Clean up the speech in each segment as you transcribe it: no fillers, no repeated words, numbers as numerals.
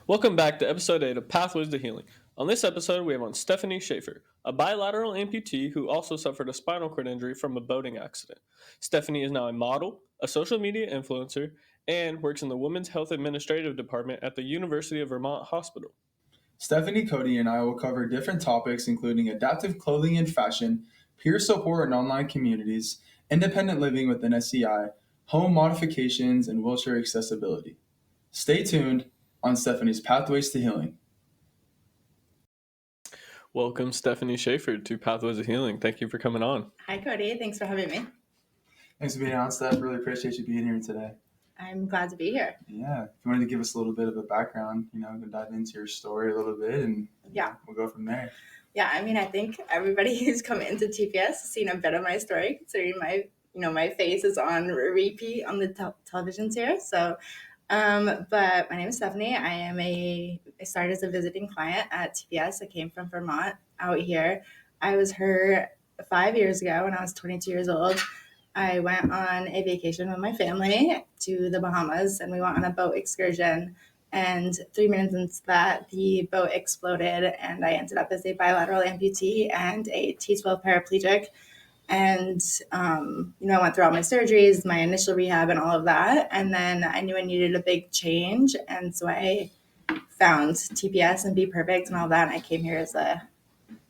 Welcome back to episode 8 of Pathways to Healing. On this episode, we have on Stefanie Schaffer, a bilateral amputee who also suffered a spinal cord injury from a boating accident. Stefanie is now a model, a social media influencer, and works in the Women's Health Administrative Department at the University of Vermont Hospital. Stefanie, Cody, and I will cover different topics including adaptive clothing and fashion, peer support and online communities, independent living with an SCI, home modifications, and wheelchair accessibility. Stay tuned on Stefanie's Pathways to Healing. Welcome, Stefanie Schaffer, to Pathways to Healing. Thank you for coming on. Hi, Cody. Thanks for having me. Thanks for being on, Steph. Really appreciate you being here today. I'm glad to be here. Yeah. If you wanted to give us a little bit of a background, we'll dive into your story a little bit and we'll go from there. Yeah, I think everybody who's come into TPS has seen a bit of my story, considering my face is on repeat on the televisions here. So, but my name is Stefanie. I started as a visiting client at TPS. I came from Vermont out here. I was hurt 5 years ago when I was 22 years old. I went on a vacation with my family to the Bahamas, and we went on a boat excursion. And 3 minutes into that, the boat exploded, and I ended up as a bilateral amputee and a T12 paraplegic. And, I went through all my surgeries, my initial rehab, and all of that. And then I knew I needed a big change. And so I found TPS and Be Perfect and all that. And I came here as a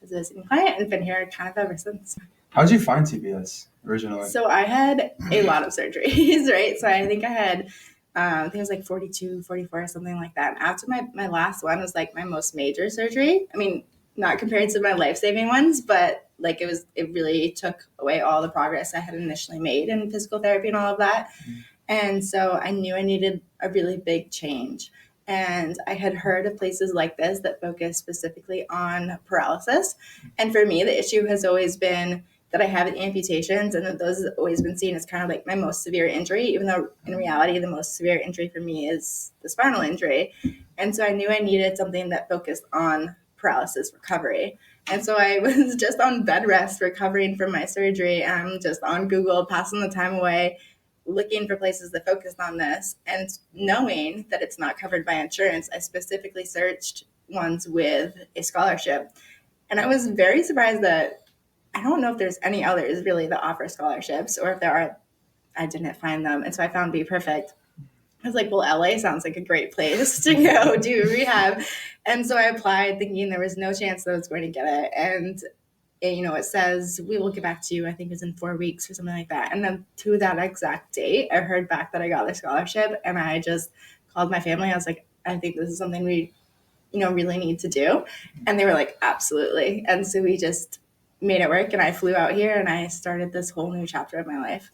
visiting client and been here kind of ever since. How did you find TPS originally? So I had a lot of surgeries, right? So I think I had, I think it was like 42, 44, something like that. And after my last one was like my most major surgery. I mean, not compared to my life-saving ones, but like it really took away all the progress I had initially made in physical therapy and all of that. Mm-hmm. And so I knew I needed a really big change. And I had heard of places like this that focus specifically on paralysis. And for me, the issue has always been that I have amputations, and that those have always been seen as kind of like my most severe injury, even though in reality, the most severe injury for me is the spinal injury. And so I knew I needed something that focused on paralysis recovery. And so I was just on bed rest recovering from my surgery, and I'm just on Google, passing the time away, looking for places that focused on this. And knowing that it's not covered by insurance, I specifically searched ones with a scholarship. And I was very surprised that I don't know if there's any others really that offer scholarships, or if there are, I didn't find them. And so I found Be Perfect. I was like, well, LA sounds like a great place to go do rehab. And so I applied thinking there was no chance that I was going to get it. And, it says, we will get back to you, I think it was in 4 weeks or something like that. And then to that exact date, I heard back that I got the scholarship, and I just called my family. I was like, I think this is something we, really need to do. And they were like, absolutely. And so we just made it work, and I flew out here and I started this whole new chapter of my life.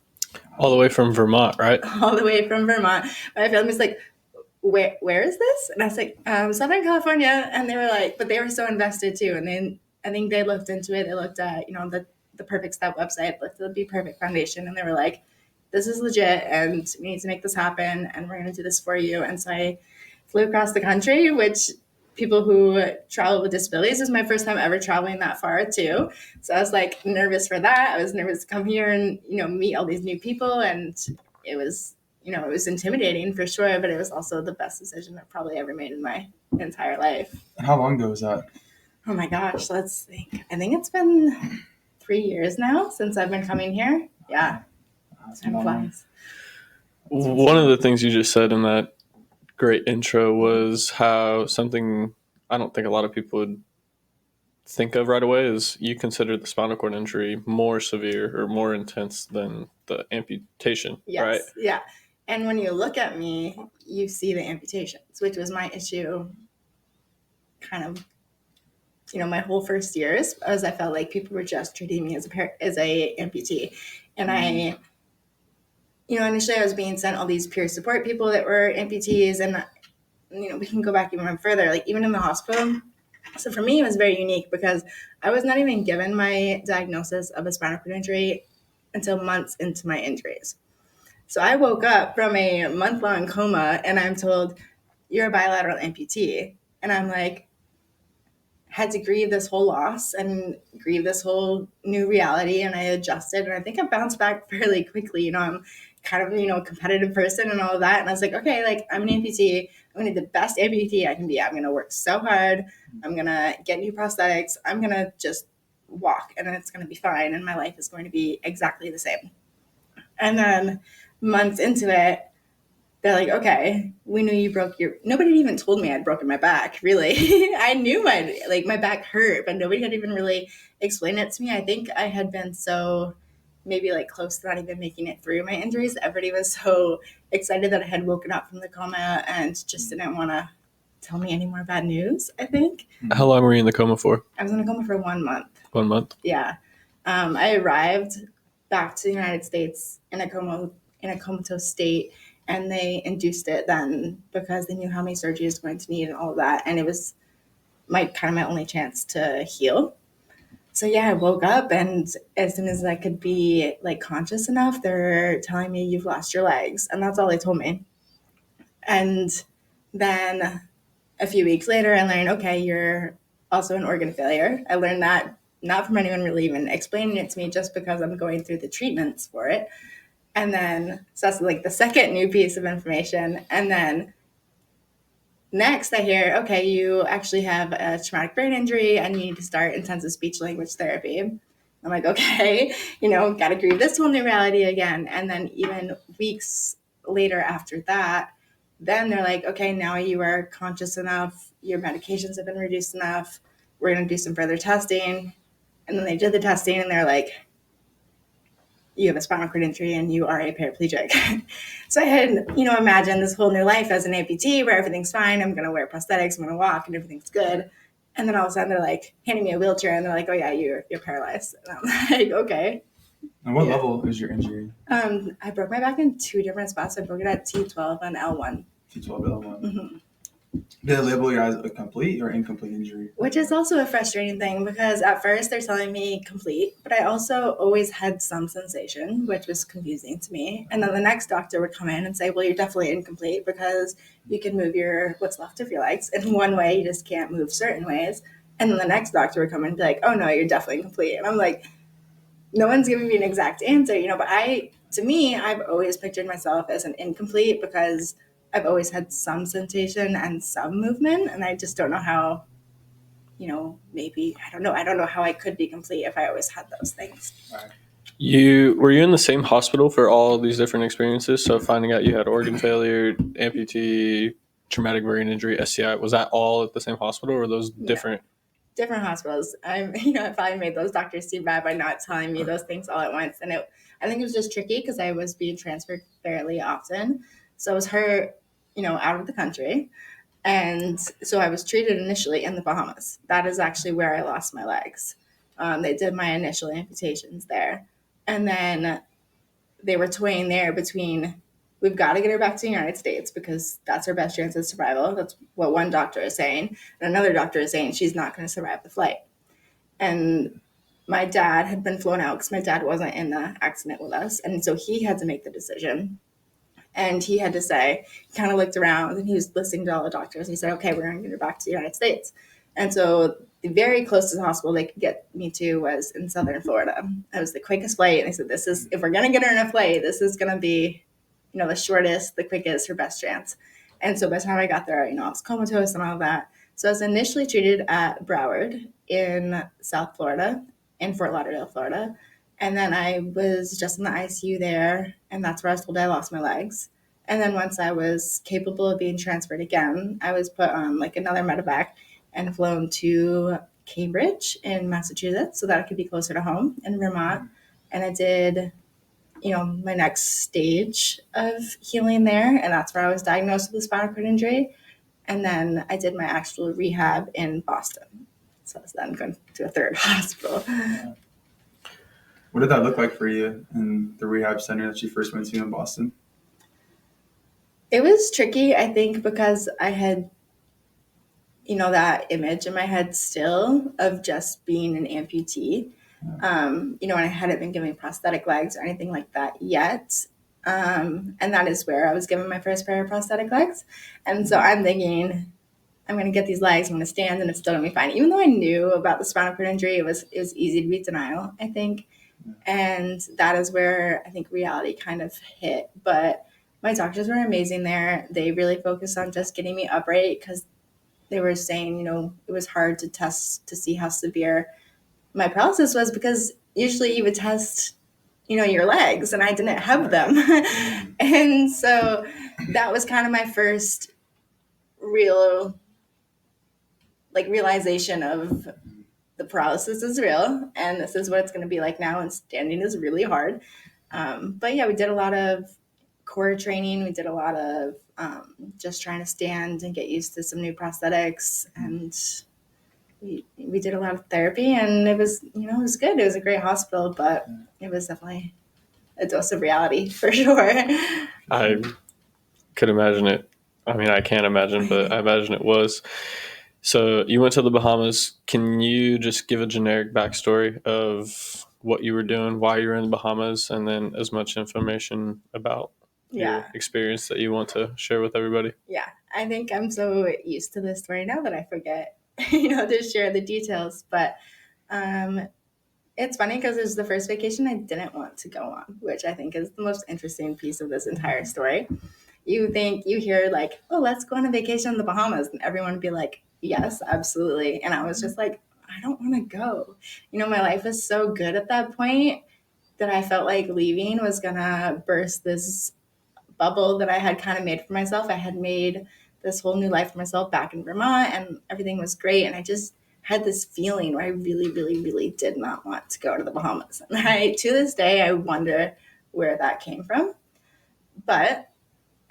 All the way from Vermont, right? All the way from Vermont. My family's like, where is this? And I was like, Southern California. And they were like, but they were so invested too. And then I think they looked into it. They looked at, the Perfect Step website, looked at the Be Perfect Foundation, and they were like, this is legit, and we need to make this happen, and we're going to do this for you. And so I flew across the country, which people who travel with disabilities, is my first time ever traveling that far too. So I was like nervous for that. I was nervous to come here and, meet all these new people. And it was, it was intimidating for sure, but it was also the best decision I've probably ever made in my entire life. And how long ago was that? Oh my gosh, let's think. I think it's been 3 years now since I've been coming here. Yeah. Time flies. One of the things you just said in that great intro was how something I don't think a lot of people would think of right away is you consider the spinal cord injury more severe or more intense than the amputation, yes, right? Yeah. And when you look at me, you see the amputations, which was my issue kind of, my whole first years, as I felt like people were just treating me as a amputee. And I, initially I was being sent all these peer support people that were amputees, and, we can go back even further, like even in the hospital. So for me, it was very unique because I was not even given my diagnosis of a spinal cord injury until months into my injuries. So I woke up from a month-long coma, and I'm told, you're a bilateral amputee. And I'm like, had to grieve this whole loss and grieve this whole new reality, and I adjusted, and I think I bounced back fairly quickly. I'm kind of, a competitive person and all of that, and I was like, okay, like, I'm an amputee. I'm going to be the best amputee I can be. I'm going to work so hard. I'm going to get new prosthetics. I'm going to just walk, and it's going to be fine, and my life is going to be exactly the same. And then months into it, they're like, okay, we knew you broke nobody had even told me I'd broken my back, really. I knew my back hurt, but nobody had even really explained it to me. I think I had been so maybe like close to not even making it through my injuries. Everybody was so excited that I had woken up from the coma and just didn't want to tell me any more bad news, I think. How long were you in the coma for? I was in a coma for 1 month. 1 month? Yeah. I arrived back to the United States in a comatose state, and they induced it then because they knew how many surgeries I was going to need and all of that. And it was my only chance to heal. So yeah, I woke up, and as soon as I could be like conscious enough, they're telling me you've lost your legs. And that's all they told me. And then a few weeks later, I learned, okay, you're also an organ failure. I learned that not from anyone really even explaining it to me, just because I'm going through the treatments for it. And then, so that's like the second new piece of information. And then next I hear, okay, you actually have a traumatic brain injury and you need to start intensive speech language therapy. I'm like, okay, got to grieve this whole new reality again. And then even weeks later after that, then they're like, okay, now you are conscious enough. Your medications have been reduced enough. We're going to do some further testing. And then they did the testing, and they're like, you have a spinal cord injury and you are a paraplegic. So I had, imagined this whole new life as an amputee where everything's fine. I'm going to wear prosthetics. I'm going to walk and everything's good. And then all of a sudden they're like handing me a wheelchair, and they're like, oh yeah, you're paralyzed. And I'm like, okay. And what level is your injury? I broke my back in 2 different spots. I broke it at T12 and L1. T12, L1. Mm-hmm. Did they label you as a complete or incomplete injury? Which is also a frustrating thing, because at first they're telling me complete, but I also always had some sensation, which was confusing to me. And then the next doctor would come in and say, well, you're definitely incomplete because you can move what's left of your legs in one way. You just can't move certain ways. And then the next doctor would come in and be like, oh no, you're definitely incomplete. And I'm like, no one's giving me an exact answer, but to me, I've always pictured myself as an incomplete because I've always had some sensation and some movement, and I just don't know how, maybe, I don't know how I could be complete if I always had those things. Right. Were you in the same hospital for all these different experiences? So finding out you had organ failure, amputee, traumatic brain injury, SCI, was that all at the same hospital, or were those different? Different hospitals. I probably made those doctors seem bad by not telling me those things all at once. And I think it was just tricky because I was being transferred fairly often. So it was her, out of the country. And so I was treated initially in the Bahamas. That is actually where I lost my legs. They did my initial amputations there. And then they were toying there between, we've got to get her back to the United States because that's her best chance of survival. That's what one doctor is saying. And another doctor is saying she's not going to survive the flight. And my dad had been flown out because my dad wasn't in the accident with us. And so he had to make the decision. And he had to say, he kind of looked around and he was listening to all the doctors. And he said, okay, we're going to get her back to the United States. And so the very closest hospital they could get me to was in Southern Florida. That was the quickest flight. And they said, if we're going to get her in a flight, this is going to be, the shortest, the quickest, her best chance. And so by the time I got there, I was comatose and all that. So I was initially treated at Broward in South Florida, in Fort Lauderdale, Florida. And then I was just in the ICU there, and that's where I was told I lost my legs. And then once I was capable of being transferred again, I was put on another medevac and flown to Cambridge in Massachusetts so that I could be closer to home in Vermont. And I did, my next stage of healing there, and that's where I was diagnosed with a spinal cord injury. And then I did my actual rehab in Boston. So I was then going to a third hospital. Yeah. What did that look like for you in the rehab center that you first went to in Boston? It was tricky, I think, because I had, that image in my head still of just being an amputee. And I hadn't been given prosthetic legs or anything like that yet. And that is where I was given my first pair of prosthetic legs. And so I'm thinking, I'm going to get these legs, I'm going to stand, and it's still going to be fine. Even though I knew about the spinal cord injury, it was easy to be denial, I think. And that is where I think reality kind of hit. But my doctors were amazing there. They really focused on just getting me upright because they were saying, you know, it was hard to test to see how severe my paralysis was because usually you would test, you know, your legs, and I didn't have them. And so that was kind of my first real, like, realization of the paralysis is real and this is what it's going to be like now, and standing is really hard. But yeah, we did a lot of core training. We did a lot of just trying to stand and get used to some new prosthetics, and we did a lot of therapy, and it was, you know, it was good. It was a great hospital, but it was definitely a dose of reality for sure. I could imagine it. I mean, I can't imagine, but I imagine it was. So you went to the Bahamas. Can you just give a generic backstory of what you were doing, why you were in the Bahamas, and then as much information about Yeah. your experience that you want to share with everybody? Yeah, I think I'm so used to this story now that I forget, you know, to share the details. But it's funny because it was the first vacation I didn't want to go on, which I think is the most interesting piece of this entire story. You think, you hear like, oh, let's go on a vacation in the Bahamas, and everyone would be like, yes, absolutely. And I was just like, I don't want to go. You know, my life was so good at that point that I felt like leaving was gonna burst this bubble that I had kind of made for myself. I had made this whole new life for myself back in Vermont, and everything was great. And I just had this feeling where I really, really, really did not want to go to the Bahamas. And to this day, I wonder where that came from. But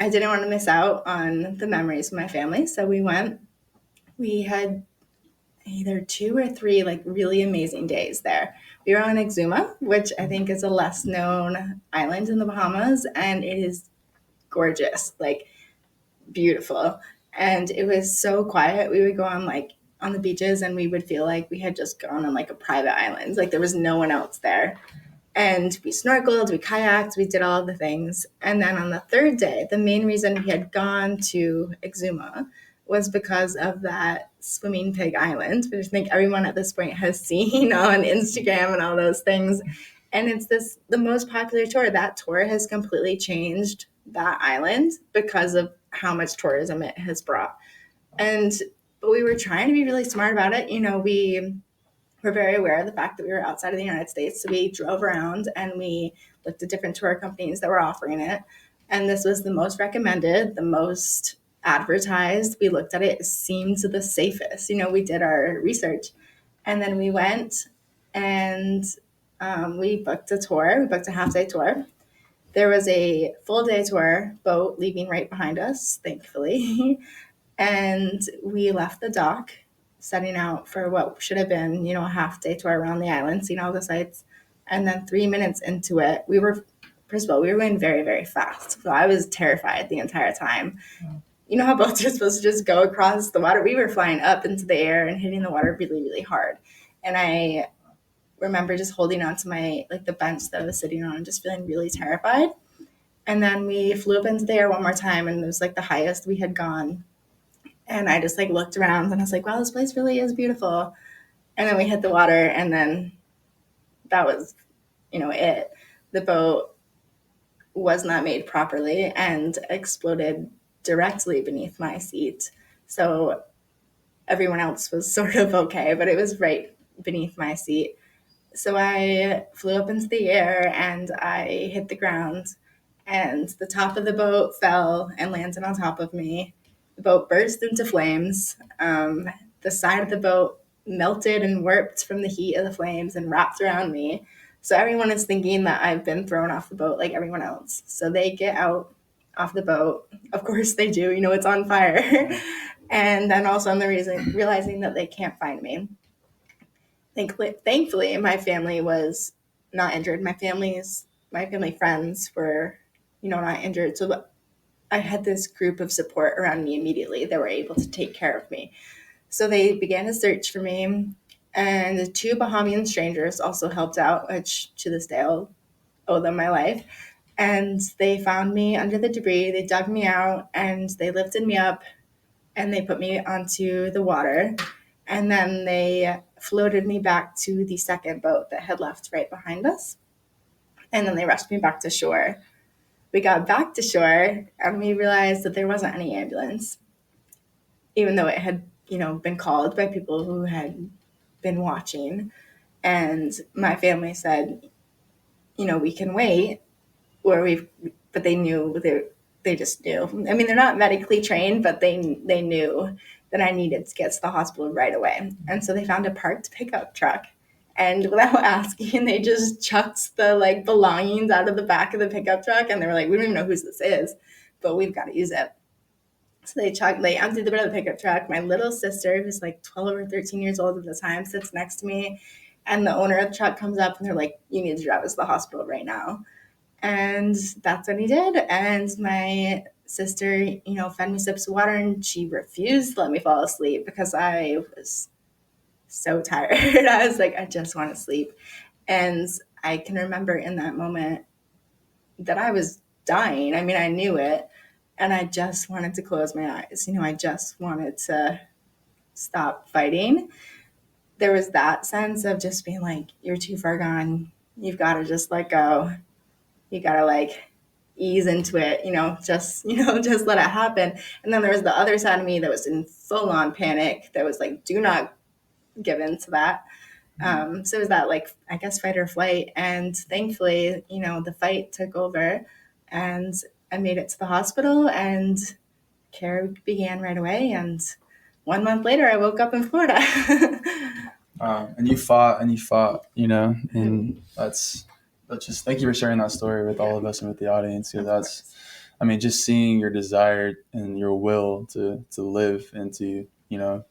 I didn't want to miss out on the memories with my family. So we went. We had either 2 or 3 like really amazing days there. We were on Exuma, which I think is a less known island in the Bahamas, and it is gorgeous, like beautiful. And it was so quiet. We would go on the beaches, and we would feel like we had just gone on like a private island. Like there was no one else there. And we snorkeled, we kayaked, we did all the things. And then on the 3rd day, the main reason we had gone to Exuma was because of that swimming pig island, which I think everyone at this point has seen on Instagram and all those things. And it's the most popular tour. That tour has completely changed that island because of how much tourism it has brought. But we were trying to be really smart about it. You know, we were very aware of the fact that we were outside of the United States. So we drove around and we looked at different tour companies that were offering it. And this was the most recommended, the most advertised. We looked at it, it seemed the safest. You know, we did our research. And then we went and we booked a tour. We booked a half-day tour. There was a full-day tour boat leaving right behind us, thankfully. And we left the dock, setting out for what should have been, you know, a half-day tour around the island, seeing all the sights. And then 3 minutes into it, first of all, we were going very, very fast. So I was terrified the entire time. You know how boats are supposed to just go across the water? We were flying up into the air and hitting the water really, really hard. And I remember just holding on to the bench that I was sitting on and just feeling really terrified. And then we flew up into the air one more time, and it was like the highest we had gone. And I just looked around and I was like, wow, this place really is beautiful. And then we hit the water, and then that was, you know, it. The boat was not made properly and exploded directly beneath my seat. So everyone else was sort of okay, but it was right beneath my seat. So I flew up into the air and I hit the ground, and the top of the boat fell and landed on top of me. The boat burst into flames. The side of the boat melted and warped from the heat of the flames and wrapped around me. So everyone is thinking that I've been thrown off the boat like everyone else. So they get out off the boat. Of course they do. You know, it's on fire. And then also on the realizing that they can't find me. Thankfully, my family was not injured. My family friends were, you know, not injured. So I had this group of support around me immediately that were able to take care of me. So they began to search for me, and the 2 Bahamian strangers also helped out, which to this day I'll owe them my life. And they found me under the debris. They dug me out and they lifted me up, and they put me onto the water, and then they floated me back to the second boat that had left right behind us, and then they rushed me back to shore. We got back to shore, and we realized that there wasn't any ambulance, even though it had, been called by people who had been watching. And my family said, we can wait, but they knew, they just knew. I mean, they're not medically trained, but they knew that I needed to get to the hospital right away. And so they found a parked pickup truck, and without asking, they just chucked the belongings out of the back of the pickup truck, and they were like, we don't even know whose this is, but we've got to use it. So they emptied the bed of the pickup truck. My little sister, who's like 12 or 13 years old at the time, sits next to me, and the owner of the truck comes up, and they're like, you need to drive us to the hospital right now. And that's what he did. And my sister, fed me sips of water, and she refused to let me fall asleep because I was so tired. I was like, I just want to sleep. And I can remember in that moment that I was dying. I mean, I knew it. And I just wanted to close my eyes. I just wanted to stop fighting. There was that sense of just being like, you're too far gone. You've got to just let go. You got to ease into it, just let it happen. And then there was the other side of me that was in full on panic. That was like, do not give in to that. So it was that I guess fight or flight. And thankfully, the fight took over, and I made it to the hospital, and care began right away. And 1 month later, I woke up in Florida. And you fought, and that's just, thank you for sharing that story with all of us and with the audience. Because just seeing your desire and your will to live and to,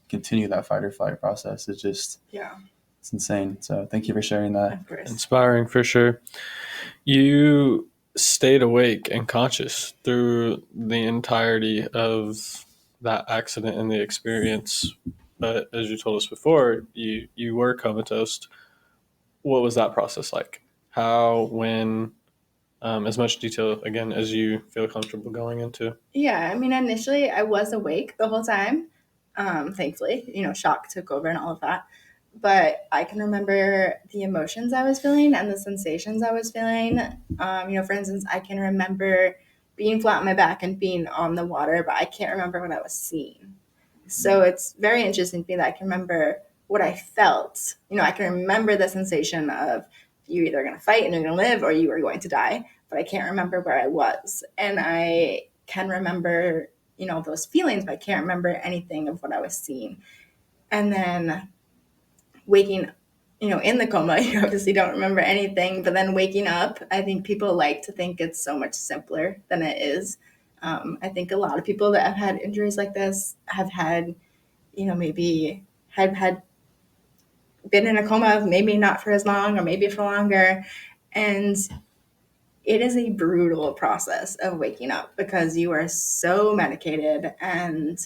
continue that fight or flight process is just, it's insane. So thank you for sharing that. Of course. Inspiring for sure. You stayed awake and conscious through the entirety of that accident and the experience. But as you told us before, you were comatose. What was that process like? How, when, as much detail, again, as you feel comfortable going into? Yeah, initially I was awake the whole time. Thankfully, shock took over and all of that. But I can remember the emotions I was feeling and the sensations I was feeling. For instance, I can remember being flat on my back and being on the water, but I can't remember what I was seeing. So it's very interesting to me that I can remember what I felt. I can remember the sensation of you're either going to fight and you're going to live, or you are going to die, but I can't remember where I was. And I can remember, those feelings, but I can't remember anything of what I was seeing. And then waking, in the coma, you obviously don't remember anything, but then waking up, I think people like to think it's so much simpler than it is. I think a lot of people that have had injuries like this have had, maybe had been in a coma, maybe not for as long or maybe for longer. And it is a brutal process of waking up because you are so medicated and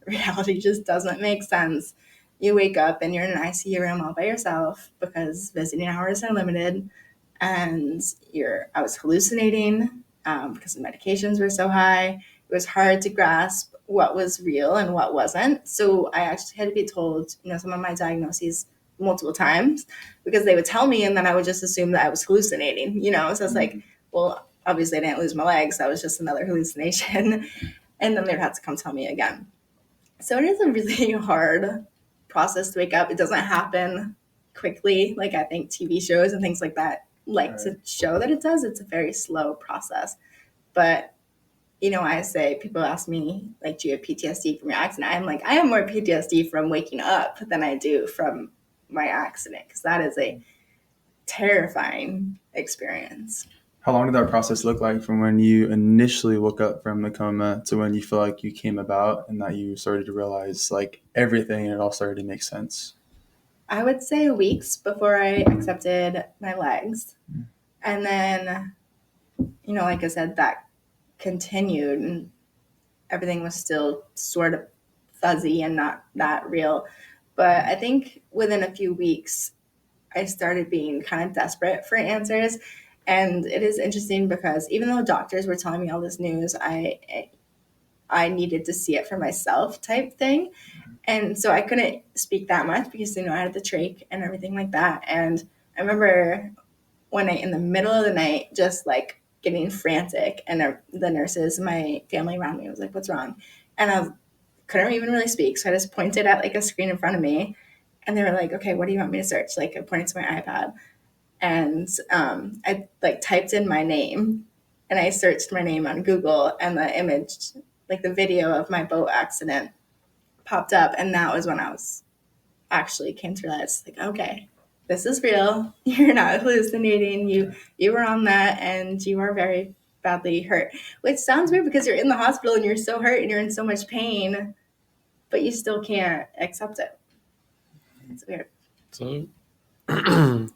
reality just doesn't make sense. You wake up and you're in an ICU room all by yourself because visiting hours are limited, and I was hallucinating because the medications were so high. It was hard to grasp what was real and what wasn't. So I actually had to be told, some of my diagnoses multiple times because they would tell me and then I would just assume that I was hallucinating, So it's like, well, obviously I didn't lose my legs. That was just another hallucination. And then they'd have to come tell me again. So it is a really hard process to wake up. It doesn't happen quickly. Like I think TV shows and things like that to show that it does. It's a very slow process. But, I say, people ask me, do you have PTSD from your accident? I'm like, I have more PTSD from waking up than I do from my accident, because that is a terrifying experience. How long did that process look like from when you initially woke up from the coma to when you feel like you came about and that you started to realize everything and it all started to make sense? I would say weeks before I accepted my legs. And then, like I said, that continued and everything was still sort of fuzzy and not that real. But I think within a few weeks, I started being kind of desperate for answers. And it is interesting because even though doctors were telling me all this news, I I needed to see it for myself type thing. And so I couldn't speak that much because, I had the trach and everything like that. And I remember one night in the middle of the night, just like getting frantic. And the nurses, my family around me was like, what's wrong? And I couldn't even really speak. So I just pointed at like a screen in front of me. And they were like, okay, what do you want me to search? Like I pointed to my iPad. And I like typed in my name and I searched my name on Google, and the image, like the video of my boat accident popped up. And that was when I was actually came to realize, like, okay, this is real. You're not hallucinating. You were on that and you are very badly hurt, which sounds weird because you're in the hospital and you're so hurt and you're in so much pain, but you still can't accept it. It's weird. So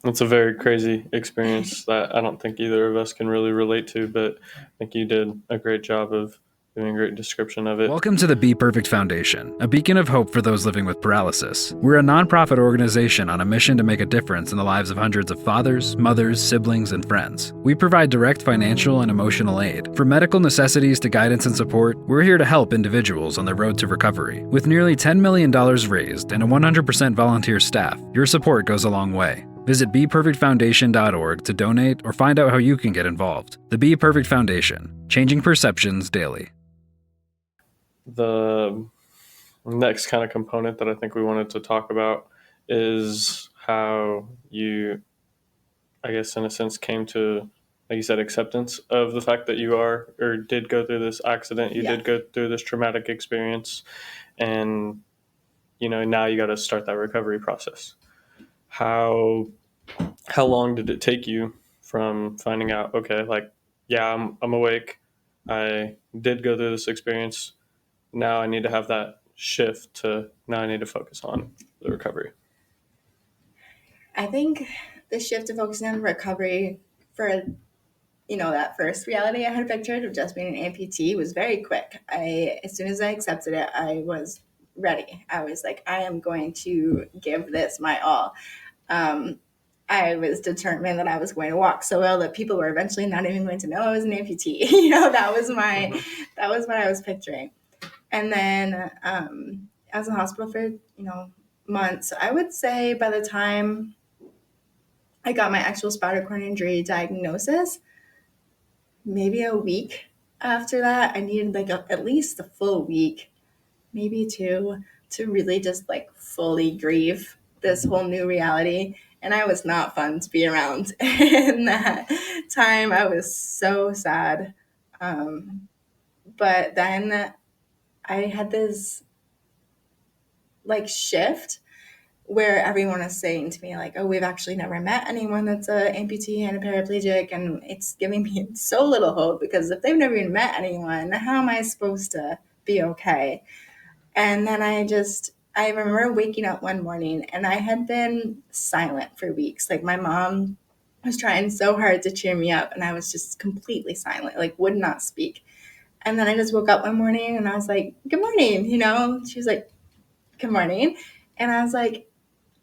it's a very crazy experience that I don't think either of us can really relate to, but I think you did a great job of giving a great description of it. Welcome to the Be Perfect Foundation, a beacon of hope for those living with paralysis. We're a nonprofit organization on a mission to make a difference in the lives of hundreds of fathers, mothers, siblings, and friends. We provide direct financial and emotional aid. From medical necessities to guidance and support, we're here to help individuals on their road to recovery. With nearly $10 million raised and a 100% volunteer staff, your support goes a long way. Visit BePerfectFoundation.org to donate or find out how you can get involved. The Be Perfect Foundation, changing perceptions daily. The next kind of component that I think we wanted to talk about is how you, I guess, in a sense, came to, like you said, acceptance of the fact that you are or did go through this accident. You did go through this traumatic experience, and now you got to start that recovery process. How long did it take you from finding out, okay, like, yeah, I'm awake, I did go through this experience, now I need to have that shift to now I need to focus on the recovery? I think the shift to focusing on recovery for, that first reality I had pictured of just being an amputee was very quick. As soon as I accepted it, I was ready. I was like, I am going to give this my all. I was determined that I was going to walk so well that people were eventually not even going to know I was an amputee. That was what I was picturing. And then I was in the hospital for, months. I would say by the time I got my actual spinal cord injury diagnosis, maybe a week after that, I needed like at least a full week, maybe two, to really just like fully grieve this whole new reality. And I was not fun to be around. In that time, I was so sad. But then I had this like shift where everyone is saying to me like, oh, we've actually never met anyone that's an amputee and a paraplegic. And it's giving me so little hope, because if they've never even met anyone, how am I supposed to be okay? And then I remember waking up one morning and I had been silent for weeks. Like my mom was trying so hard to cheer me up and I was just completely silent, like would not speak. And then I just woke up one morning and I was like, good morning, She was like, good morning. And I was like,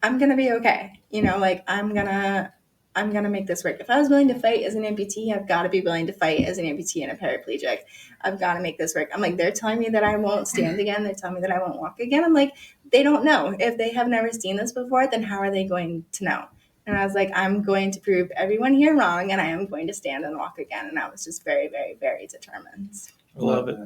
I'm going to be okay. Like I'm going to make this work. If I was willing to fight as an amputee, I've got to be willing to fight as an amputee and a paraplegic. I've got to make this work. I'm like, they're telling me that I won't stand again. They're telling me that I won't walk again. I'm like, they don't know. If they have never seen this before, then how are they going to know? And I was like, I'm going to prove everyone here wrong, and I am going to stand and walk again. And I was just very, very, very determined. I love it.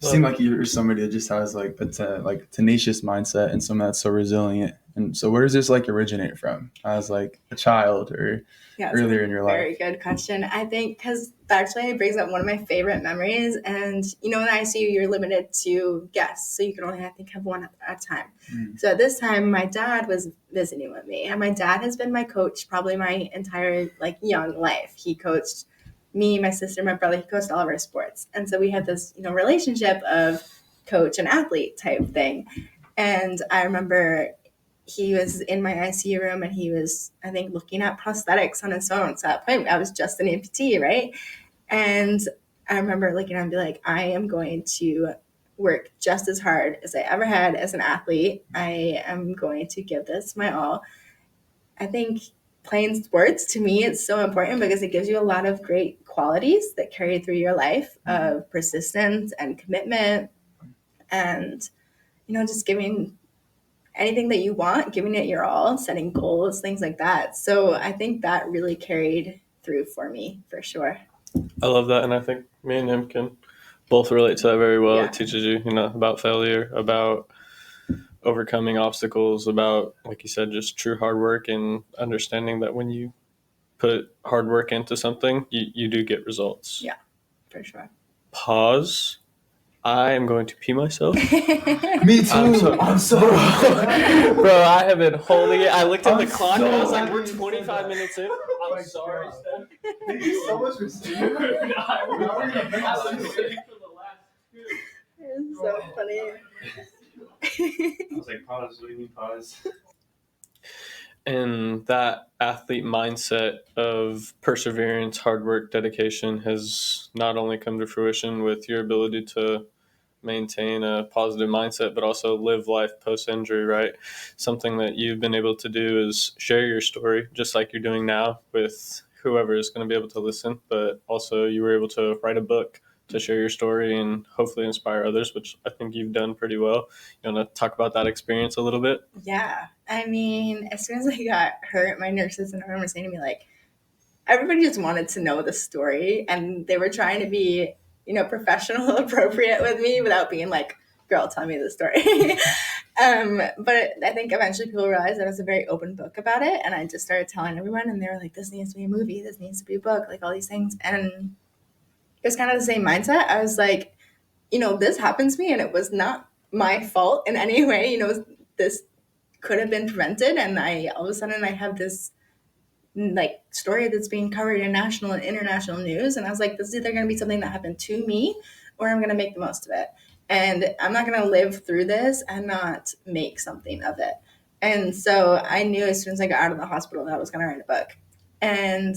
You seem like you're somebody that just has like a tenacious mindset and someone that's so resilient. And so where does this like originate from? As like a child or earlier in your life? Very good question. I think because actually it brings up one of my favorite memories. And in the ICU, you're limited to guests. So you can only, I think, have one at a time. So at this time, my dad was visiting with me. And my dad has been my coach probably my entire like young life. He coached me, my sister, my brother. He coached all of our sports. And so we had this, relationship of coach and athlete type thing. And I remember he was in my ICU room and he was, I think, looking at prosthetics on his phone. So at that point, I was just an amputee, right? And I remember looking at him and be like, I am going to work just as hard as I ever had as an athlete. I am going to give this my all. I think playing sports, to me, it's so important because it gives you a lot of great qualities that carry through your life of persistence and commitment and, just giving anything that you want, giving it your all, setting goals, things like that. So I think that really carried through for me, for sure. I love that, and I think me and him can both relate to that very well. Yeah. It teaches you, about failure, about overcoming obstacles, about, like you said, just true hard work and understanding that when you put hard work into something, you do get results. Yeah, for sure. Pause. I am going to pee myself. Me too. I'm so Bro, I have been holding it. I looked at the I'm clock so and I was like, happy we're you said 25 that. minutes in. Oh my I'm sorry, God. Steph. Thank you so much for saying that. It's so funny. I was like, pause. What do you mean pause? And that athlete mindset of perseverance, hard work, dedication has not only come to fruition with your ability to maintain a positive mindset, but also live life post-injury, right? Something that you've been able to do is share your story, just like you're doing now with whoever is going to be able to listen, but also you were able to write a book to share your story and hopefully inspire others, which I think you've done pretty well. You want to talk about that experience a little bit? Yeah. I mean, as soon as I got hurt, my nurses in the room were saying to me, like, everybody just wanted to know the story, and they were trying to be, professional, appropriate with me without being like, girl, tell me the story. But I think eventually people realized that I was a very open book about it, and I just started telling everyone, and they were like, this needs to be a movie, this needs to be a book, like all these things. And it was kind of the same mindset. I was like, this happens to me, and it was not my fault in any way. This could have been prevented, and all of a sudden I have this like story that's being covered in national and international news, and I was like, this is either going to be something that happened to me, or I'm going to make the most of it, and I'm not going to live through this and not make something of it. And so I knew as soon as I got out of the hospital that I was going to write a book, and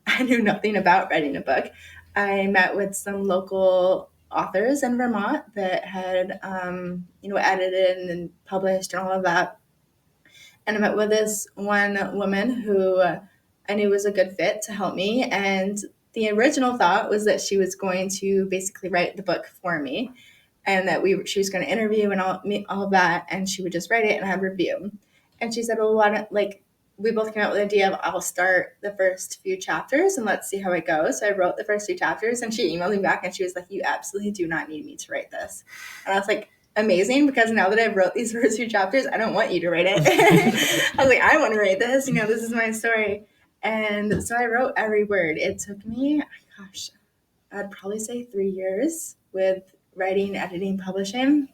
I knew nothing about writing a book. I met with some local authors in Vermont that had edited and published and all of that, and I met with this one woman who I knew was a good fit to help me. And the original thought was that she was going to basically write the book for me, and that she was going to interview and all of that, and she would just write it and I'd review. And she said, well, why don't, we both came up with the idea of, I'll start the first few chapters and let's see how it goes. So I wrote the first few chapters, and she emailed me back and she was like, you absolutely do not need me to write this. And I was like, amazing, because now that I've wrote these first few chapters, I don't want you to write it. I was like, I want to write this, this is my story. And so I wrote every word. It took me, I'd probably say 3 years with writing, editing, publishing.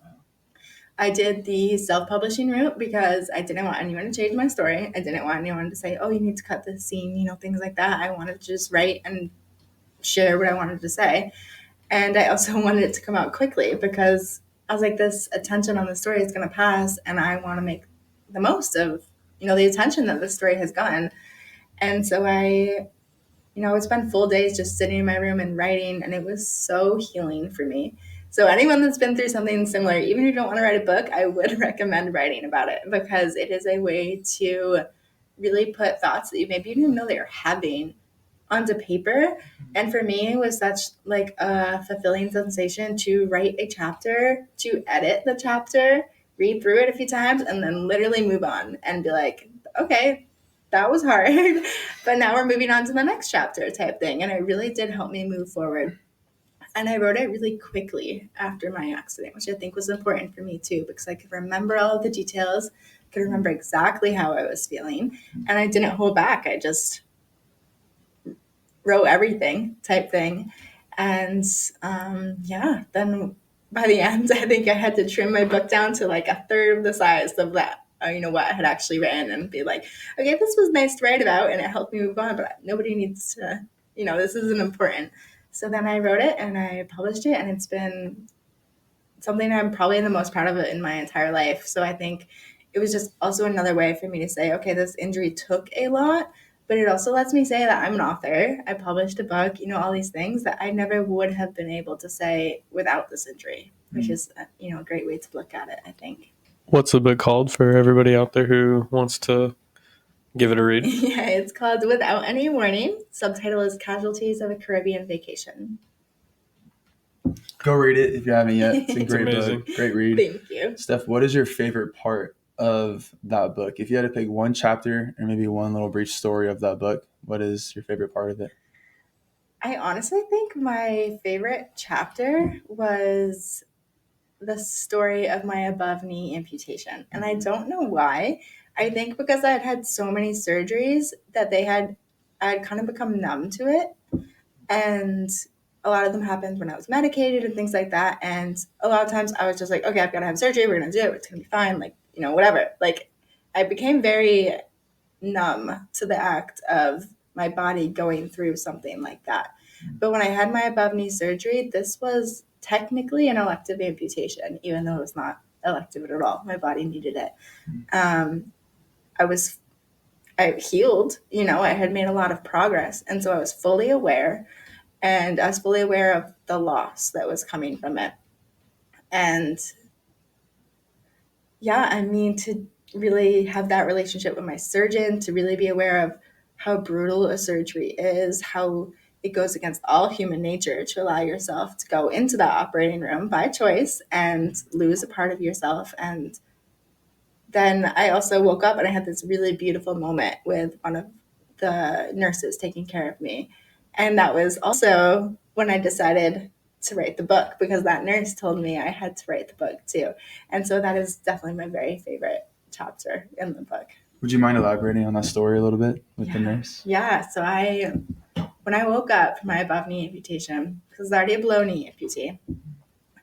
I did the self-publishing route because I didn't want anyone to change my story. I didn't want anyone to say, oh, you need to cut this scene, things like that. I wanted to just write and share what I wanted to say. And I also wanted it to come out quickly because I was like, this attention on the story is going to pass, and I want to make the most of, the attention that the story has gotten. And so I would spend full days just sitting in my room and writing, and it was so healing for me. So anyone that's been through something similar, even if you don't want to write a book, I would recommend writing about it, because it is a way to really put thoughts that maybe you didn't even know that you're having onto paper. And for me, it was such a fulfilling sensation to write a chapter, to edit the chapter, read through it a few times, and then literally move on and be like, okay, that was hard, but now we're moving on to the next chapter type thing. And it really did help me move forward. And I wrote it really quickly after my accident, which I think was important for me too, because I could remember all of the details, could remember exactly how I was feeling, and I didn't hold back. I just wrote everything type thing. And then by the end, I think I had to trim my book down to like a third of the size of that, what I had actually written, and be like, okay, this was nice to write about and it helped me move on, but nobody needs to, this isn't important. So then I wrote it and I published it, and it's been something I'm probably the most proud of it in my entire life. So I think it was just also another way for me to say, okay, this injury took a lot, but it also lets me say that I'm an author. I published a book, all these things that I never would have been able to say without this injury, which is, a great way to look at it, I think. What's the book called for everybody out there who wants to give it a read? Yeah, it's called Without Any Warning. Subtitle is Casualties of a Caribbean Vacation. Go read it if you haven't yet. It's a It's great amazing. book. Great read. Thank you. Steph, what is your favorite part of that book? If you had to pick one chapter or maybe one little brief story of that book, what is your favorite part of it? I honestly think my favorite chapter was the story of my above knee amputation. And I don't know why. I think because I had had so many surgeries that I had kind of become numb to it. And a lot of them happened when I was medicated and things like that. And a lot of times I was just like, okay, I've got to have surgery. We're going to do it. It's going to be fine. Like, whatever. Like, I became very numb to the act of my body going through something like that. But when I had my above knee surgery, this was technically an elective amputation, even though it was not elective at all. My body needed it. I healed, I had made a lot of progress. And so I was fully aware, and I was fully aware of the loss that was coming from it. And yeah, I mean, to really have that relationship with my surgeon, to really be aware of how brutal a surgery is, how it goes against all human nature to allow yourself to go into that operating room by choice and lose a part of yourself. And then I also woke up and I had this really beautiful moment with one of the nurses taking care of me. And that was also when I decided to write the book, because that nurse told me I had to write the book too. And so that is definitely my very favorite chapter in the book. Would you mind elaborating on that story a little bit with the nurse? Yeah. So when I woke up from my above knee amputation, because it was already a below knee amputee,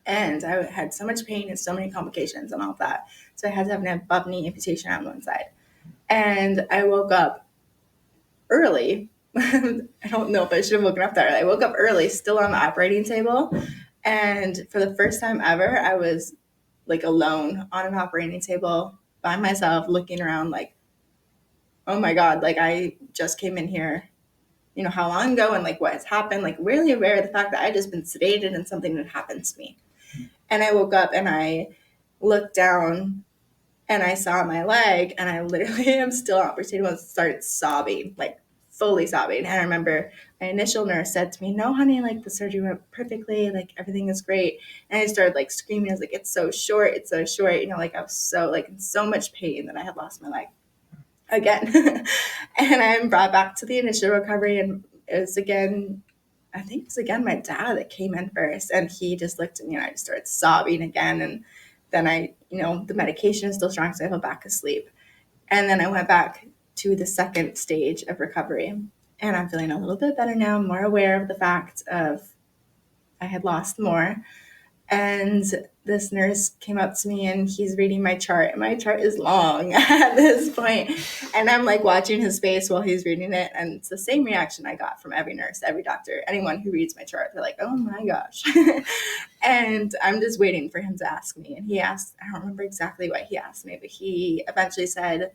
and I had so much pain and so many complications and all of that. So I had to have an above knee amputation on one side. And I woke up early. I don't know if I should have woken up that early. I woke up early, still on the operating table. And for the first time ever, I was like alone on an operating table by myself, looking around like, oh my God, like I just came in here, how long ago, and like what has happened, like really aware of the fact that I just been sedated and something had happened to me. And I woke up and I looked down and I saw my leg, and I literally am still on operating table and started sobbing, like fully sobbing. And I remember my initial nurse said to me, "No, honey, like the surgery went perfectly, like everything is great." And I started like screaming. I was like, "It's so short, it's so short." Like I was so like in so much pain that I had lost my leg again. And I'm brought back to the initial recovery, and it was again, I think it was again my dad that came in first, and he just looked at me and I just started sobbing again. And then the medication is still strong, so I fell back asleep. And then I went back to the second stage of recovery, and I'm feeling a little bit better now, more aware of the fact of I had lost more. And this nurse came up to me and he's reading my chart, and my chart is long at this point. And I'm like watching his face while he's reading it. And it's the same reaction I got from every nurse, every doctor, anyone who reads my chart. They're like, "Oh my gosh." And I'm just waiting for him to ask me. And he asked, I don't remember exactly what he asked me, but he eventually said,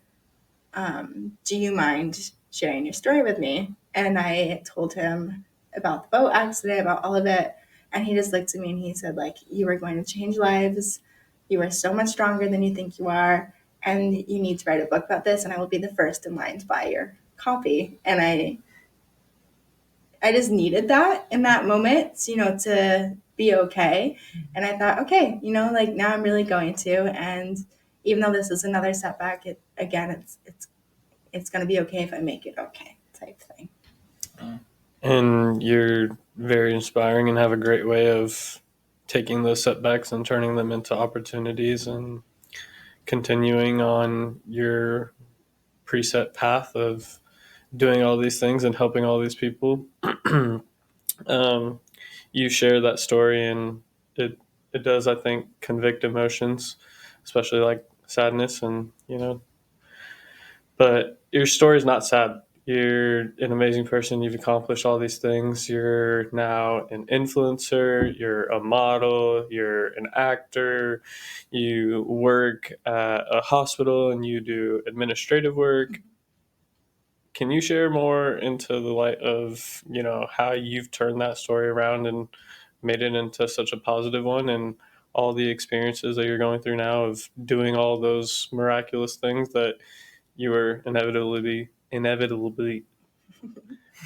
"Do you mind sharing your story with me?" And I told him about the boat accident, about all of it. And he just looked at me and he said, like, "You are going to change lives. You are so much stronger than you think you are. And you need to write a book about this. And I will be the first in line to buy your copy." And I just needed that in that moment, to be okay. And I thought, okay, like now I'm really going to. And even though this is another setback, it's going to be okay if I make it okay type thing. And you're very inspiring and have a great way of taking those setbacks and turning them into opportunities and continuing on your preset path of doing all these things and helping all these people. You share that story, and it does, I think, convict emotions, especially like sadness, and but your story is not sad. You're an amazing person. You've accomplished all these things. You're now an influencer. You're a model. You're an actor. You work at a hospital and you do administrative work. Can you share more into the light of, how you've turned that story around and made it into such a positive one, and all the experiences that you're going through now of doing all those miraculous things that you were inevitably,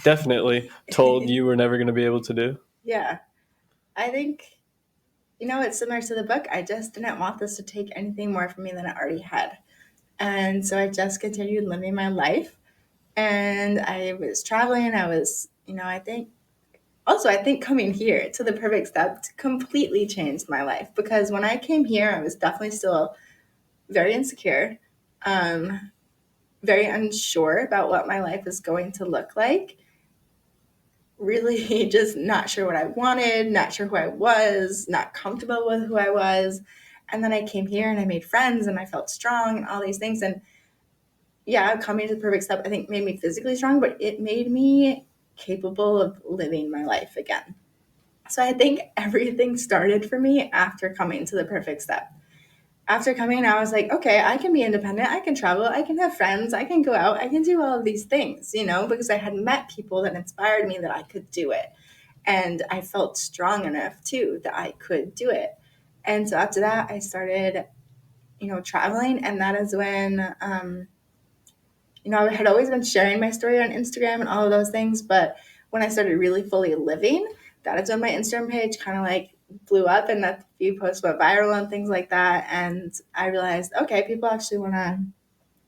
definitely told you were never going to be able to do? Yeah. I think it's similar to the book. I just didn't want this to take anything more from me than it already had. And so I just continued living my life. And I was traveling. I was, I think coming here to the Perfect Step completely changed my life, because when I came here, I was definitely still very insecure, very unsure about what my life was going to look like. Really just not sure what I wanted, not sure who I was, not comfortable with who I was. And then I came here and I made friends and I felt strong and all these things. And yeah, coming to the Perfect Step, I think, made me physically strong, but it made me capable of living my life again. So I think everything started for me after coming to the Perfect Step. After coming, I was like, okay, I can be independent. I can travel. I can have friends. I can go out. I can do all of these things, because I had met people that inspired me that I could do it. And I felt strong enough, too, that I could do it. And so after that, I started, traveling. And that is when, I had always been sharing my story on Instagram and all of those things. But when I started really fully living, that is when my Instagram page kind of like blew up and a few posts went viral and things like that. And I realized, okay, people actually want to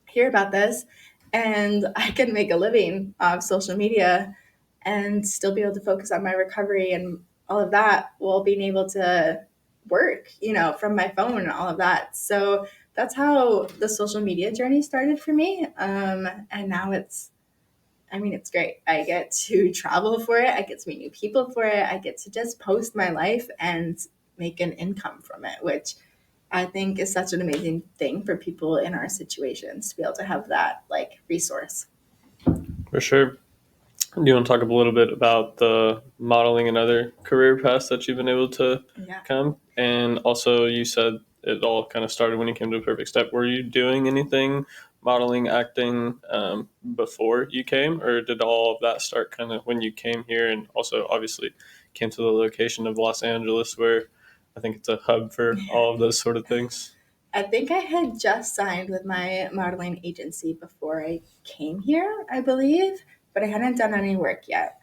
hear about this, and I can make a living off social media and still be able to focus on my recovery and all of that while being able to work, from my phone and all of that. So that's how the social media journey started for me. And now it's great. I get to travel for it. I get to meet new people for it. I get to just post my life and make an income from it, which I think is such an amazing thing for people in our situations to be able to have that resource. For sure. Do you want to talk a little bit about the modeling and other career paths that you've been able to come? And also, you said it all kind of started when you came to a Perfect Step. Were you doing anything, modeling, acting, before you came, or did all of that start kind of when you came here, and also obviously came to the location of Los Angeles, where I think it's a hub for all of those sort of things? I think I had just signed with my modeling agency before I came here, I believe, but I hadn't done any work yet.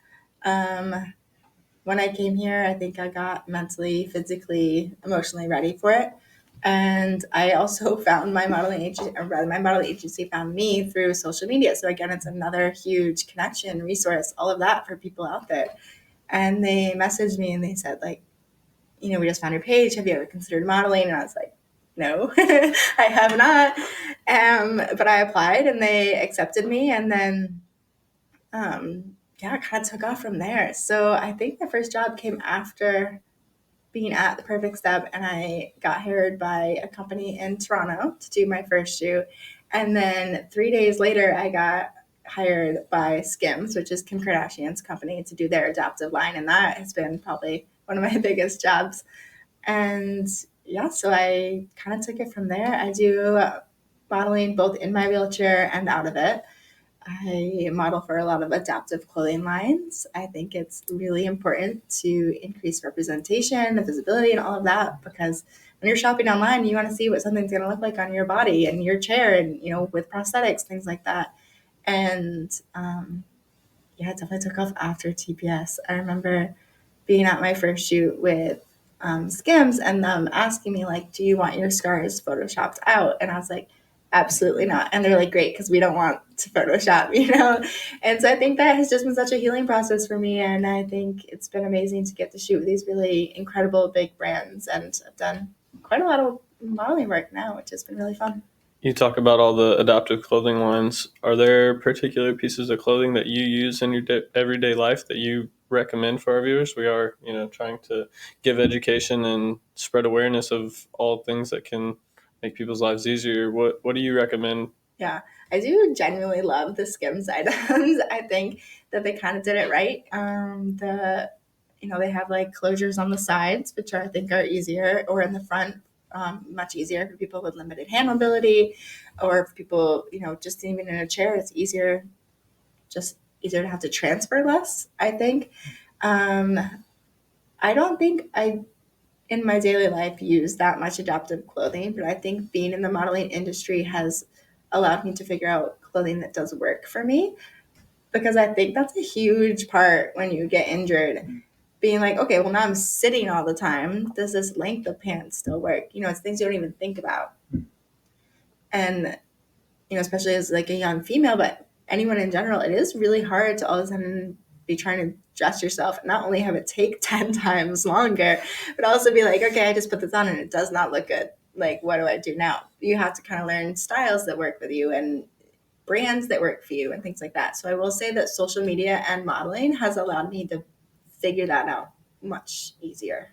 When I came here, I think I got mentally, physically, emotionally ready for it. And I also found my modeling agency, or rather, my modeling agency found me through social media. So again, it's another huge connection, resource, all of that for people out there. And they messaged me and they said, we just found your page. Have you ever considered modeling? And I was like, no, I have not. But I applied and they accepted me. And then, it kind of took off from there. So I think my first job came after being at the Perfect Step, and I got hired by a company in Toronto to do my first shoot. And then 3 days later, I got hired by Skims, which is Kim Kardashian's company, to do their adaptive line. And that has been probably one of my biggest jobs. And so I kind of took it from there. I do modeling both in my wheelchair and out of it. I model for a lot of adaptive clothing lines. I think it's really important to increase representation and visibility and all of that, because when you're shopping online, you want to see what something's going to look like on your body and your chair and, with prosthetics, things like that. And it definitely took off after TPS. I remember being at my first shoot with Skims and them asking me, do you want your scars photoshopped out? And I was like, absolutely not. And they're like, great, because we don't want to Photoshop, And so I think that has just been such a healing process for me. And I think it's been amazing to get to shoot with these really incredible big brands. And I've done quite a lot of modeling work now, which has been really fun. You talk about all the adaptive clothing lines. Are there particular pieces of clothing that you use in your everyday life that you recommend for our viewers? We are, trying to give education and spread awareness of all things that can make people's lives easier. What do you recommend? Yeah, I do genuinely love the Skims items. I think that they kind of did it right. They have closures on the sides, which I think are easier, or in the front, much easier for people with limited hand mobility, or for people, just even in a chair, it's easier to have to transfer less, I think. I don't think I, in my daily life, use that much adaptive clothing, but I think being in the modeling industry has allowed me to figure out clothing that does work for me, because I think that's a huge part when you get injured. being like, okay, well, now I'm sitting all the time. Does this length of pants still work? You know, it's things you don't even think about. And, you know, especially as like a young female, but anyone in general, it is really hard to all of a sudden be trying to dress yourself and not only have it take 10 times longer, but also be like, okay, I just put this on and it does not look good. Like, what do I do now? You have to kind of learn styles that work with you and brands that work for you and things like that. So I will say that social media and modeling has allowed me to figure that out much easier.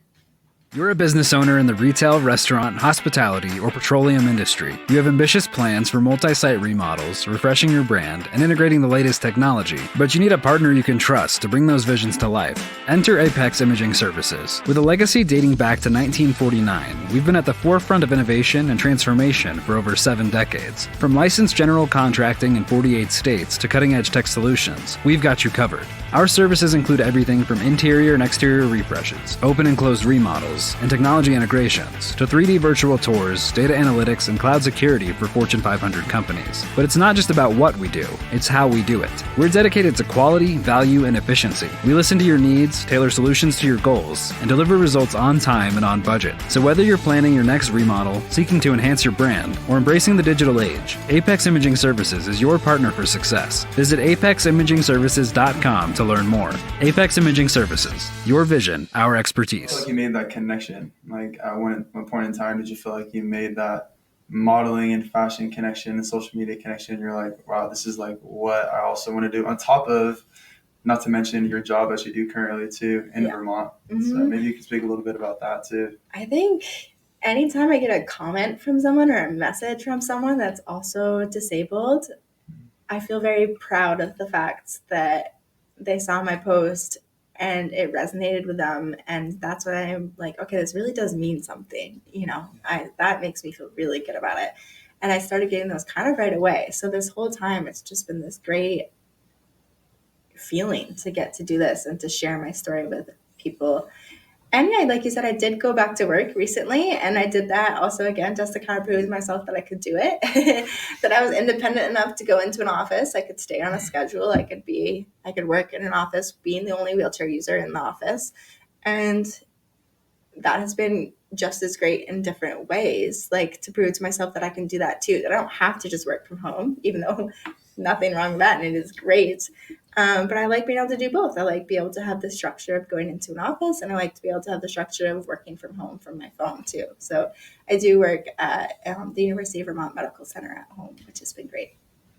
You're a business owner in the retail, restaurant, hospitality, or petroleum industry. You have ambitious plans for multi-site remodels, refreshing your brand, and integrating the latest technology, but you need a partner you can trust to bring those visions to life. Enter Apex Imaging Services. With a legacy dating back to 1949, we've been at the forefront of innovation and transformation for over 7 decades. From licensed general contracting in 48 states to cutting-edge tech solutions, we've got you covered. Our services include everything from interior and exterior refreshes, open and closed remodels, and technology integrations, to 3D virtual tours, data analytics, and cloud security for Fortune 500 companies. But it's not just about what we do, it's how we do it. We're dedicated to quality, value, and efficiency. We listen to your needs, tailor solutions to your goals, and deliver results on time and on budget. So whether you're planning your next remodel, seeking to enhance your brand, or embracing the digital age, Apex Imaging Services is your partner for success. Visit apeximagingservices.com to learn more. Apex Imaging Services, your vision, our expertise. I feel like you made that connection. Like at one point in time, did you feel like you made that modeling and fashion connection and social media connection? You're like, wow, this is like what I also want to do on top of, not to mention your job as you do currently too in Vermont. So maybe you can speak a little bit about that too. I think anytime I get a comment from someone or a message from someone that's also disabled, I feel very proud of the fact that they saw my post and it resonated with them. And that's why I'm like, okay, this really does mean something. You know, that makes me feel really good about it. And I started getting those kind of right away. So this whole time, it's just been this great feeling to get to do this and to share my story with people. And yeah, like you said, I did go back to work recently, and I did that also again just to kind of prove to myself that I could do it, that I was independent enough to go into an office. I could stay on a schedule. I could work in an office, being the only wheelchair user in the office. And that has been just as great in different ways, like to prove to myself that I can do that too, that I don't have to just work from home, even though nothing wrong with that and it is great. But I like being able to do both. I like being able to have the structure of going into an office, and I like to be able to have the structure of working from home from my phone too. So I do work at the University of Vermont Medical Center at home, which has been great.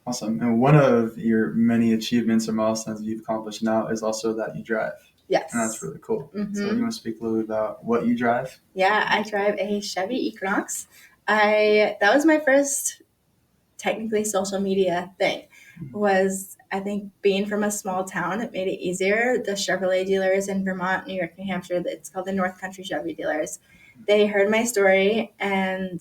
Awesome. And one of your many achievements or milestones you've accomplished now is also that you drive. Yes. And that's really cool. So you want to speak a little bit about what you drive? Yeah, I drive a Chevy Equinox. That was my first technically social media thing. Was, I think, being from a small town, it made it easier. The Chevrolet dealers in Vermont, New York, New Hampshire, it's called the North Country Chevy dealers. They heard my story and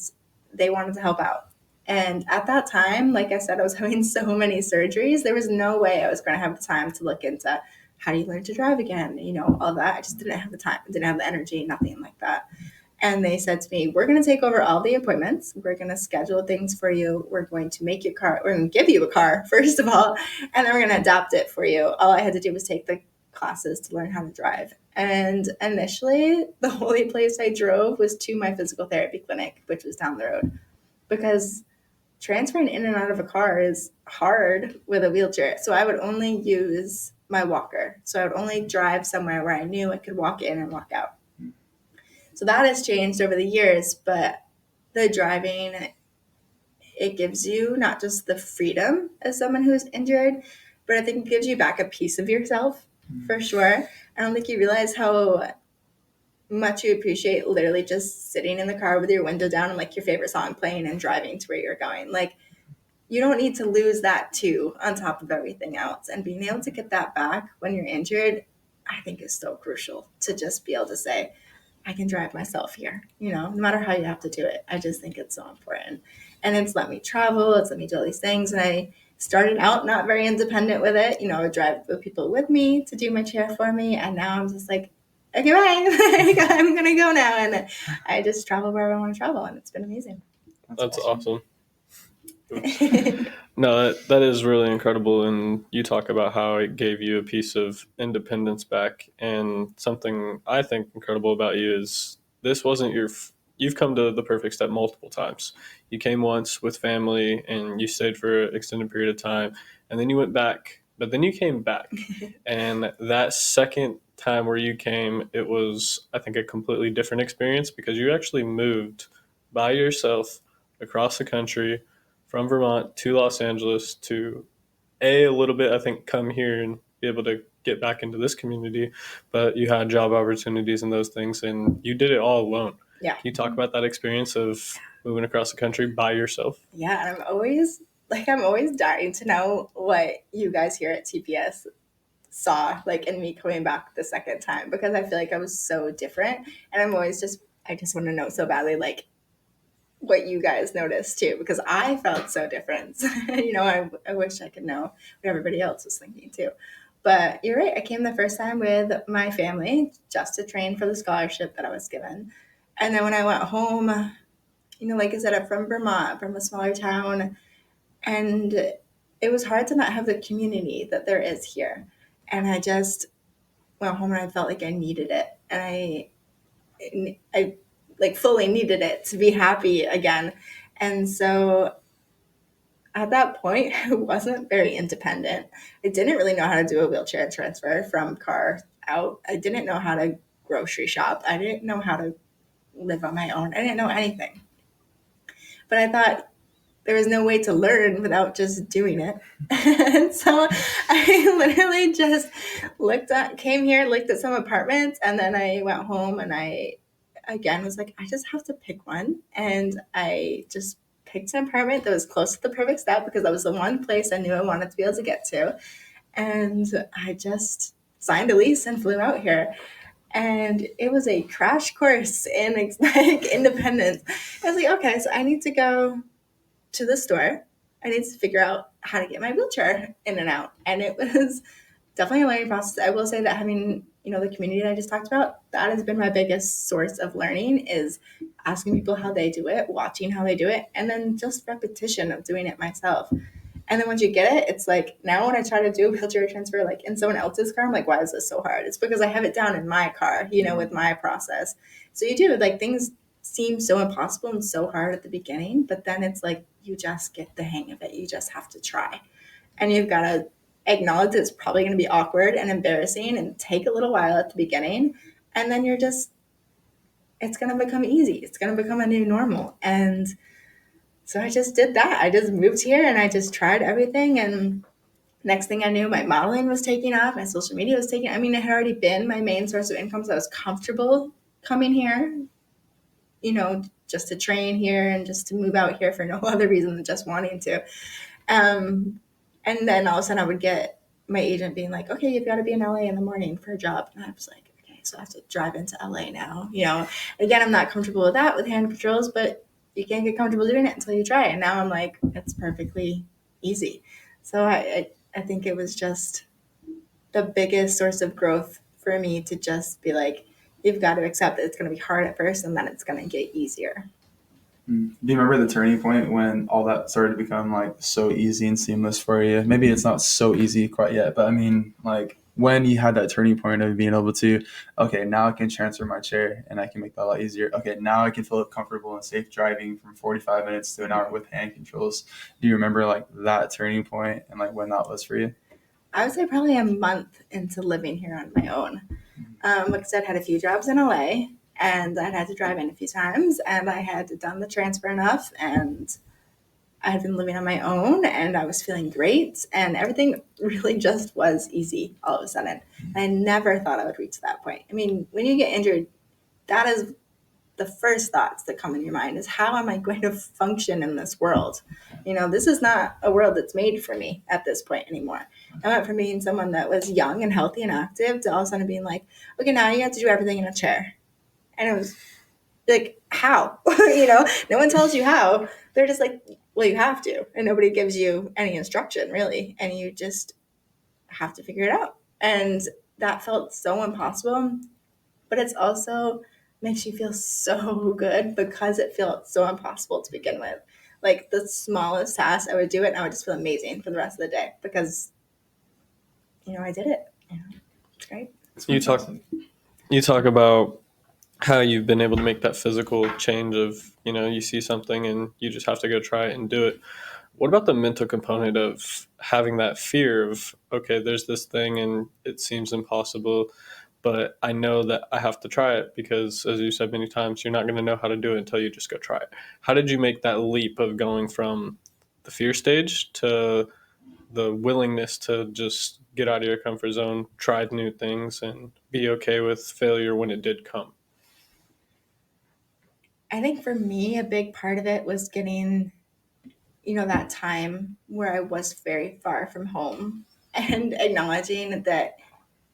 they wanted to help out. And at that time, like I said, I was having so many surgeries. There was no way I was going to have the time to look into how do you learn to drive again, you know, all that. I just didn't have the time, didn't have the energy, nothing like that. And they said to me, we're going to take over all the appointments. We're going to schedule things for you. We're going to make your car. We're going to give you a car, first of all, and then we're going to adapt it for you. All I had to do was take the classes to learn how to drive. And initially, the only place I drove was to my physical therapy clinic, which was down the road, because transferring in and out of a car is hard with a wheelchair. So I would only use my walker. So I would only drive somewhere where I knew I could walk in and walk out. So that has changed over the years, but the driving, it gives you not just the freedom as someone who's injured, but I think it gives you back a piece of yourself for sure. I don't think you realize how much you appreciate literally just sitting in the car with your window down and like your favorite song playing and driving to where you're going. Like, you don't need to lose that too on top of everything else. And being able to get that back when you're injured, I think is so crucial, to just be able to say, I can drive myself here, you know, no matter how you have to do it. I just think it's so important. And it's let me travel. It's let me do all these things. And I started out not very independent with it. You know, I would drive with people with me to do my chair for me. And now I'm just like, okay, bye. I'm going to go now. And I just travel wherever I want to travel. And it's been amazing. That's awesome. No, that is really incredible. And you talk about how it gave you a piece of independence back. And something I think incredible about you is this wasn't you've come to the perfect step multiple times. You came once with family and you stayed for an extended period of time. And then you went back, but then you came back. And that second time where you came, it was, I think, a completely different experience because you actually moved by yourself across the country from Vermont to Los Angeles to a little bit, I think, come here and be able to get back into this community, but you had job opportunities and those things, and you did it all alone. Yeah. Can you talk about that experience of moving across the country by yourself? Yeah, and I'm always dying to know what you guys here at TPS saw like in me coming back the second time, because I feel like I was so different, and I just want to know so badly like what you guys noticed too, because I felt so different. I wish I could know what everybody else was thinking too. But you're right. I came the first time with my family just to train for the scholarship that I was given. And then when I went home, like I said, I'm from Vermont, from a smaller town, and it was hard to not have the community that there is here. And I just went home and I felt like I needed it. And I like fully needed it to be happy again. And so at that point, I wasn't very independent. I didn't really know how to do a wheelchair transfer from car out. I didn't know how to grocery shop. I didn't know how to live on my own. I didn't know anything. But I thought there was no way to learn without just doing it. And so I literally just came here, looked at some apartments, and then I went home and I again was like, I just have to pick one. And I just picked an apartment that was close to the perfect step because that was the one place I knew I wanted to be able to get to. And I just signed a lease and flew out here. And it was a crash course in like independence. I was like, okay, so I need to go to the store. I need to figure out how to get my wheelchair in and out. And it was definitely a learning process. I will say that having, the community that I just talked about, that has been my biggest source of learning, is asking people how they do it, watching how they do it, and then just repetition of doing it myself. And then once you get it, it's like now when I try to do a wheelchair transfer like in someone else's car, I'm like, why is this so hard? It's because I have it down in my car, with my process. So you do, like, things seem so impossible and so hard at the beginning, but then it's like you just get the hang of it. You just have to try. And you've got to acknowledge that it's probably going to be awkward and embarrassing and take a little while at the beginning. And then it's going to become easy. It's going to become a new normal. And so I just did that. I just moved here and I just tried everything. And next thing I knew, my modeling was taking off. My social media was taking, it had already been my main source of income. So I was comfortable coming here, just to train here and just to move out here for no other reason than just wanting to. And then all of a sudden I would get my agent being like, okay, you've got to be in LA in the morning for a job. And I was like, okay, so I have to drive into LA now. Again, I'm not comfortable with that with hand patrols, but you can't get comfortable doing it until you try. And now I'm like, it's perfectly easy. So I think it was just the biggest source of growth for me to just be like, you've got to accept that it's going to be hard at first and then it's going to get easier. Do you remember the turning point when all that started to become like so easy and seamless for you? Maybe it's not so easy quite yet, but like when you had that turning point of being able to, okay, now I can transfer my chair and I can make that a lot easier. Okay, now I can feel comfortable and safe driving from 45 minutes to an hour with hand controls. Do you remember like that turning point and like when that was for you? I would say probably a month into living here on my own. Like I said, I had a few jobs in LA. And I'd had to drive in a few times, and I had done the transfer enough, and I had been living on my own, and I was feeling great, and everything really just was easy all of a sudden. And I never thought I would reach that point. When you get injured, that is the first thoughts that come in your mind is, how am I going to function in this world? This is not a world that's made for me at this point anymore. I went from being someone that was young and healthy and active to all of a sudden being like, okay, now you have to do everything in a chair. And it was like, how? No one tells you how. They're just like, well, you have to. And nobody gives you any instruction, really. And you just have to figure it out. And that felt so impossible. But it's also makes you feel so good because it felt so impossible to begin with. Like the smallest task, I would do it and I would just feel amazing for the rest of the day because, I did it. It's great. It's You talk fantastic. you talk about how you've been able to make that physical change of, you see something and you just have to go try it and do it. What about the mental component of having that fear of, okay, there's this thing and it seems impossible, but I know that I have to try it because, as you said many times, you're not going to know how to do it until you just go try it. How did you make that leap of going from the fear stage to the willingness to just get out of your comfort zone, try new things, and be okay with failure when it did come? I think for me, a big part of it was getting, that time where I was very far from home and acknowledging that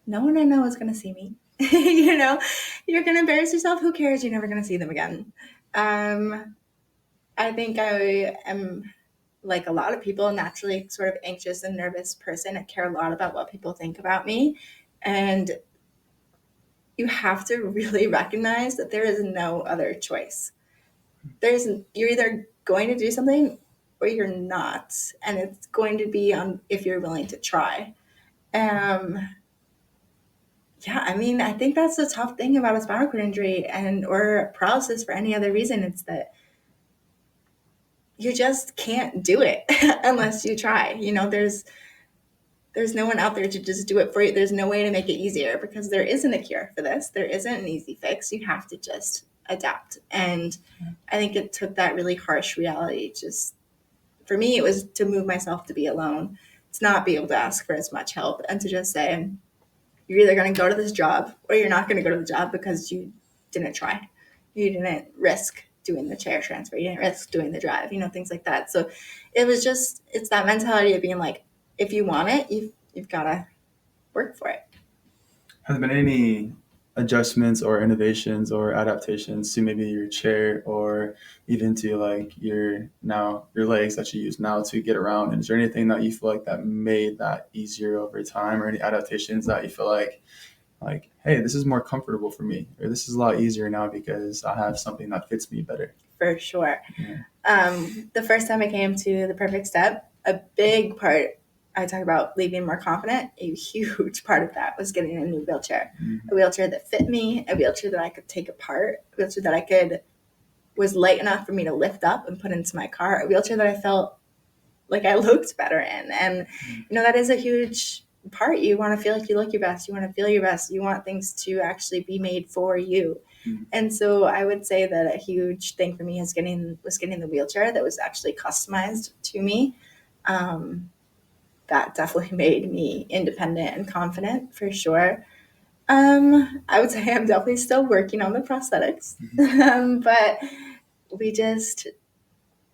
no one I know is going to see me. You're going to embarrass yourself. Who cares? You're never going to see them again. I think I am, like a lot of people, naturally sort of anxious and nervous person. I care a lot about what people think about me. And you have to really recognize that there is no other choice. You're either going to do something or you're not. And it's going to be on if you're willing to try. Um, I think that's the tough thing about a spinal cord injury or paralysis for any other reason. It's that you just can't do it unless you try. There's no one out there to just do it for you. There's no way to make it easier because there isn't a cure for this. There isn't an easy fix. You have to just adapt. And I think it took that really harsh reality. Just for me, it was to move myself to be alone, to not be able to ask for as much help, and to just say, you're either going to go to this job or you're not going to go to the job because you didn't try. You didn't risk doing the chair transfer. You didn't risk doing the drive, things like that. So it's that mentality of being like, if you want it, you've got to work for it. Has there been any adjustments or innovations or adaptations to maybe your chair or even to like your legs that you use now to get around? And is there anything that you feel like that made that easier over time, or any adaptations that you feel like, hey, this is more comfortable for me, or this is a lot easier now because I have something that fits me better? For sure. Yeah. The first time I came to the Perfect Step, a big part, I talk about leaving more confident, a huge part of that was getting a new wheelchair. Mm-hmm. A wheelchair that fit me, a wheelchair that I could take apart, a wheelchair that was light enough for me to lift up and put into my car, a wheelchair that I felt like I looked better in. And, that is a huge part. You want to feel like you look your best. You want to feel your best. You want things to actually be made for you. Mm-hmm. And so I would say that a huge thing for me was getting the wheelchair that was actually customized to me. That definitely made me independent and confident for sure. I would say I'm definitely still working on the prosthetics, but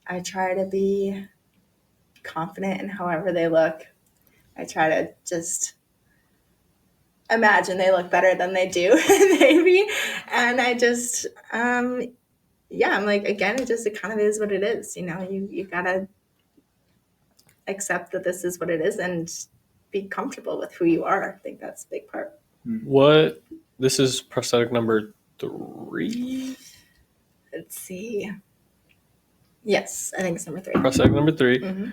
I try to be confident in however they look. I try to just imagine they look better than they do, maybe. And I just, I'm like, again, it kind of is what it is. You gotta accept that this is what it is and be comfortable with who you are. I think that's a big part. This is prosthetic number 3? Let's see. Yes, I think it's number 3. Prosthetic number 3. Mm-hmm.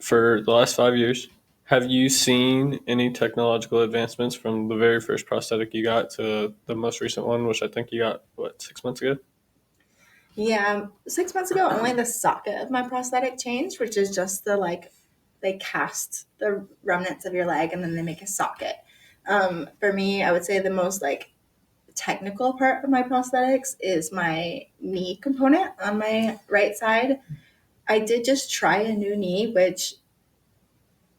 For the last 5 years, have you seen any technological advancements from the very first prosthetic you got to the most recent one, which I think you got, 6 months ago? Yeah, 6 months ago, only the socket of my prosthetic changed, which is just they cast the remnants of your leg and then they make a socket. For me, I would say the most technical part of my prosthetics is my knee component on my right side. I did just try a new knee, which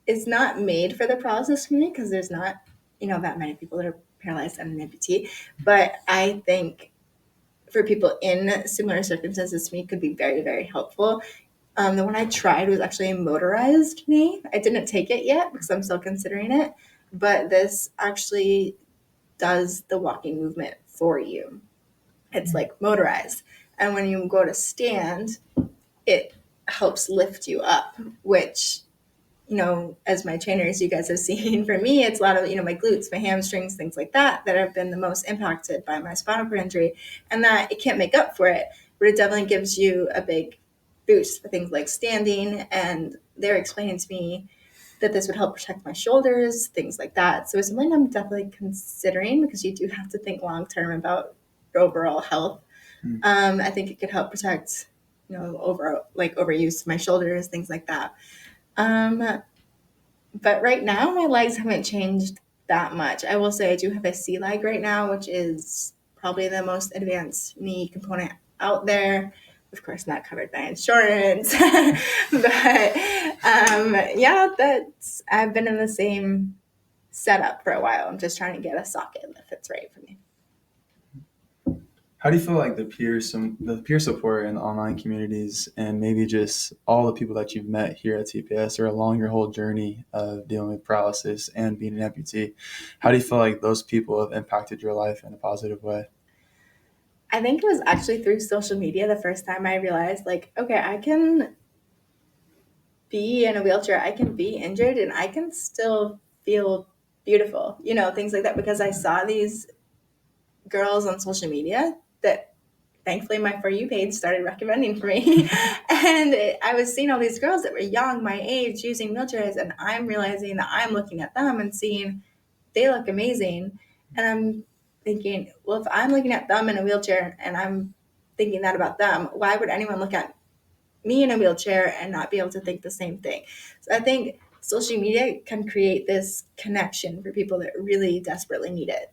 is not made for the paralysis community because there's not, that many people that are paralyzed and an amputee. But I think for people in similar circumstances to me could be very, very helpful. The one I tried was actually a motorized knee. I didn't take it yet because I'm still considering it, but this actually does the walking movement for you. It's motorized. And when you go to stand, it helps lift you up, which, as my trainers, you guys have seen, for me, it's a lot of, my glutes, my hamstrings, things like that have been the most impacted by my spinal cord injury, and that it can't make up for it, but it definitely gives you a big boost for things like standing, and they're explaining to me that this would help protect my shoulders, things like that. So it's something I'm definitely considering, because you do have to think long term about your overall health. I think it could help protect, overuse of my shoulders, things like that. But right now, my legs haven't changed that much. I will say I do have a C leg right now, which is probably the most advanced knee component out there. Of course, not covered by insurance. But I've been in the same setup for a while. I'm just trying to get a socket that fits right for me. How do you feel like the peer support in the online communities, and maybe just all the people that you've met here at TPS or along your whole journey of dealing with paralysis and being an amputee, how do you feel like those people have impacted your life in a positive way? I think it was actually through social media the first time I realized, like, okay, I can be in a wheelchair, I can be injured, and I can still feel beautiful, things like that, because I saw these girls on social media that thankfully my For You page started recommending for me. And I was seeing all these girls that were young, my age, using wheelchairs, and I'm realizing that I'm looking at them and seeing they look amazing. And I'm thinking, well, if I'm looking at them in a wheelchair and I'm thinking that about them, why would anyone look at me in a wheelchair and not be able to think the same thing? So I think social media can create this connection for people that really desperately need it.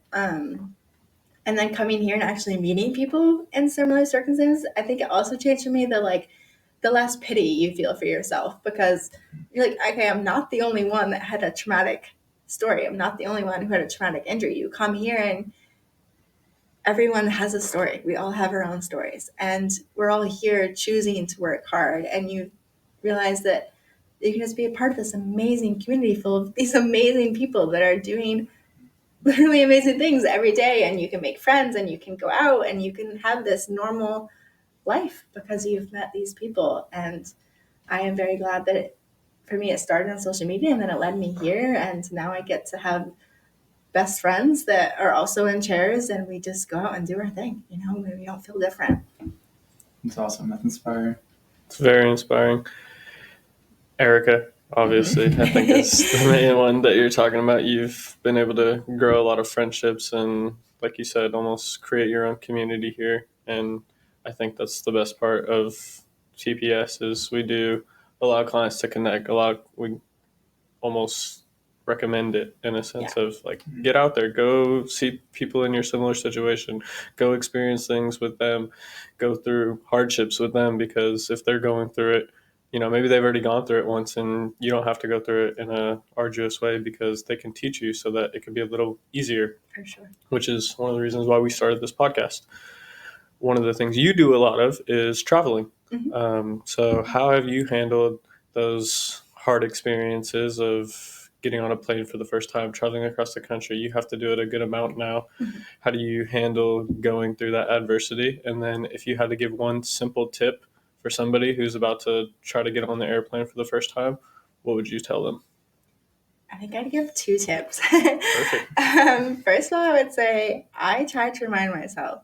And then coming here and actually meeting people in similar circumstances, I think it also changed for me the less pity you feel for yourself, because you're like, okay, I'm not the only one that had a traumatic story. I'm not the only one who had a traumatic injury. You come here and everyone has a story. We all have our own stories, and we're all here choosing to work hard. And you realize that you can just be a part of this amazing community full of these amazing people that are doing literally amazing things every day, and you can make friends and you can go out and you can have this normal life because you've met these people. And I am very glad that for me it started on social media and then it led me here, and now I get to have best friends that are also in chairs, and we just go out and do our thing. We don't feel different. It's awesome. That's inspiring. It's very inspiring. Erica, obviously, I think is the main one that you're talking about. You've been able to grow a lot of friendships and, like you said, almost create your own community here. And I think that's the best part of TPS is we do allow clients to connect. We almost recommend it in a sense of like, get out there, go see people in your similar situation, go experience things with them, go through hardships with them, because if they're going through it, maybe they've already gone through it once and you don't have to go through it in a arduous way, because they can teach you so that it can be a little easier. For sure. Which is one of the reasons why we started this podcast. One of the things you do a lot of is traveling. So how have you handled those hard experiences of getting on a plane for the first time, traveling across the country? You have to do it a good amount now. How do you handle going through that adversity? And then if you had to give one simple tip for somebody who's about to try to get on the airplane for the first time, what would you tell them? I think I'd give 2 tips. Perfect. First of all, I would say I try to remind myself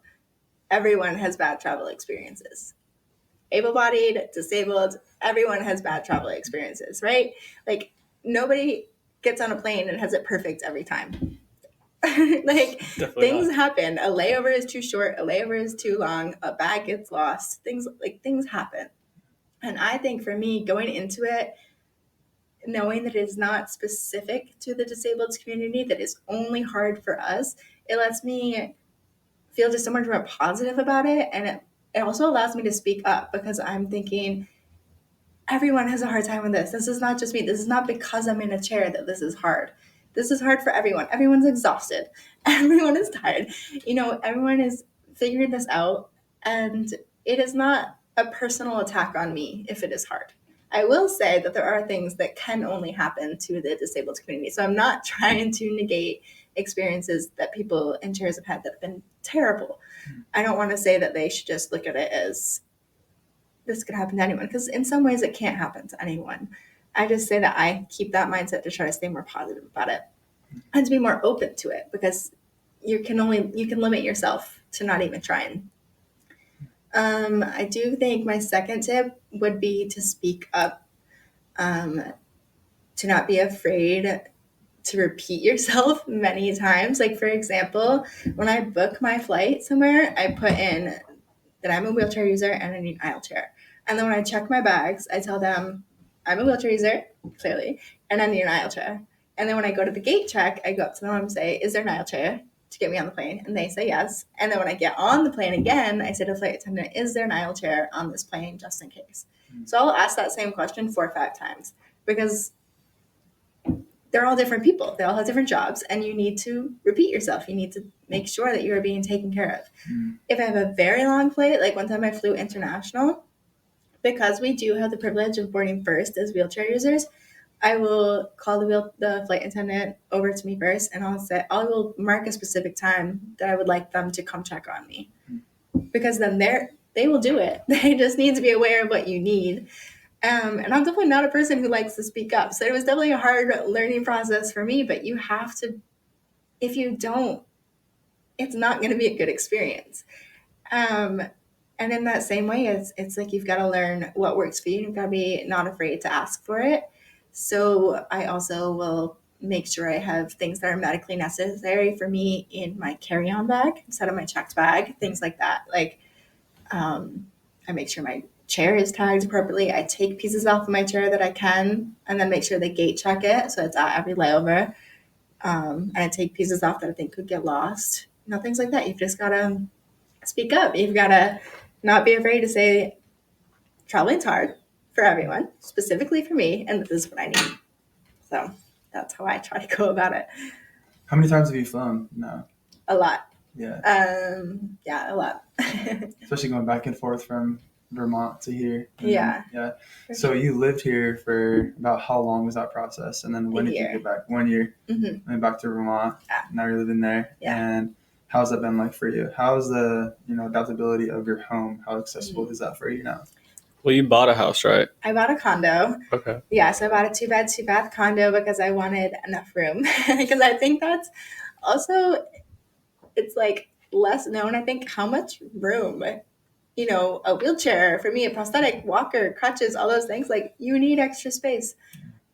everyone has bad travel experiences. Able-bodied, disabled, everyone has bad travel experiences, right? Like, nobody gets on a plane and has it perfect every time. Definitely things not. happen. A layover is too short, a layover is too long, a bag gets lost. Things happen. And I think for me, going into it, knowing that it is not specific to the disabled community, that is only hard for us, it lets me feel just so much more positive about it. And it also allows me to speak up, because I'm thinking everyone has a hard time with this. This is not just me. This is not because I'm in a chair that this is hard. This is hard for everyone. Everyone's exhausted. Everyone is tired. Everyone is figuring this out. And it is not a personal attack on me if it is hard. I will say that there are things that can only happen to the disabled community. So I'm not trying to negate experiences that people in chairs have had that have been terrible. I don't want to say that they should just look at it as this could happen to anyone, because in some ways it can't happen to anyone. I just say that I keep that mindset to try to stay more positive about it and to be more open to it, because you can limit yourself to not even trying. I do think my second tip would be to speak up, to not be afraid to repeat yourself many times. Like, for example, when I book my flight somewhere, I put in that I'm a wheelchair user and I need an aisle chair. And then when I check my bags, I tell them I'm a wheelchair user, clearly, and I need an aisle chair. And then when I go to the gate check, I go up to them and say, is there an aisle chair to get me on the plane? And they say yes. And then when I get on the plane again, I say to the flight attendant, is there an aisle chair on this plane just in case? So I'll ask that same question 4 or 5 times because they're all different people. They all have different jobs, and you need to repeat yourself. You need to make sure that you are being taken care of. If I have a very long flight, like one time I flew international, because we do have the privilege of boarding first as wheelchair users, I will call the flight attendant over to me first, and I will mark a specific time that I would like them to come check on me, because then they will do it. They just need to be aware of what you need. And I'm definitely not a person who likes to speak up. So it was definitely a hard learning process for me, but you have to, if you don't, it's not going to be a good experience. And in that same way, it's like you've got to learn what works for you. You've got to be not afraid to ask for it. So I also will make sure I have things that are medically necessary for me in my carry-on bag instead of my checked bag, things like that. Like, I make sure my chair is tagged appropriately. I take pieces off of my chair that I can, and then make sure they gate check it so it's at every layover. And I take pieces off that I think could get lost. Things like that. You've just got to speak up. You've got to not be afraid to say, traveling's hard for everyone, specifically for me, and this is what I need. So that's how I try to go about it. How many times have you flown now? A lot. Yeah. Yeah, a lot. Especially going back and forth from Vermont to here. Yeah. Yeah. So you lived here for about how long was that process? And then when did you get back? 1 year. Mm-hmm. Went back to Vermont. Yeah. Now you're living there. Yeah. And how's that been like for you? How's the adaptability of your home? How accessible is that for you now? Well, you bought a house, right? I bought a condo. Okay. Yeah, so I bought a 2-bed, 2-bath condo because I wanted enough room. Because I think that's also, it's like less known, I think, how much room, a wheelchair, for me, a prosthetic, walker, crutches, all those things, like you need extra space.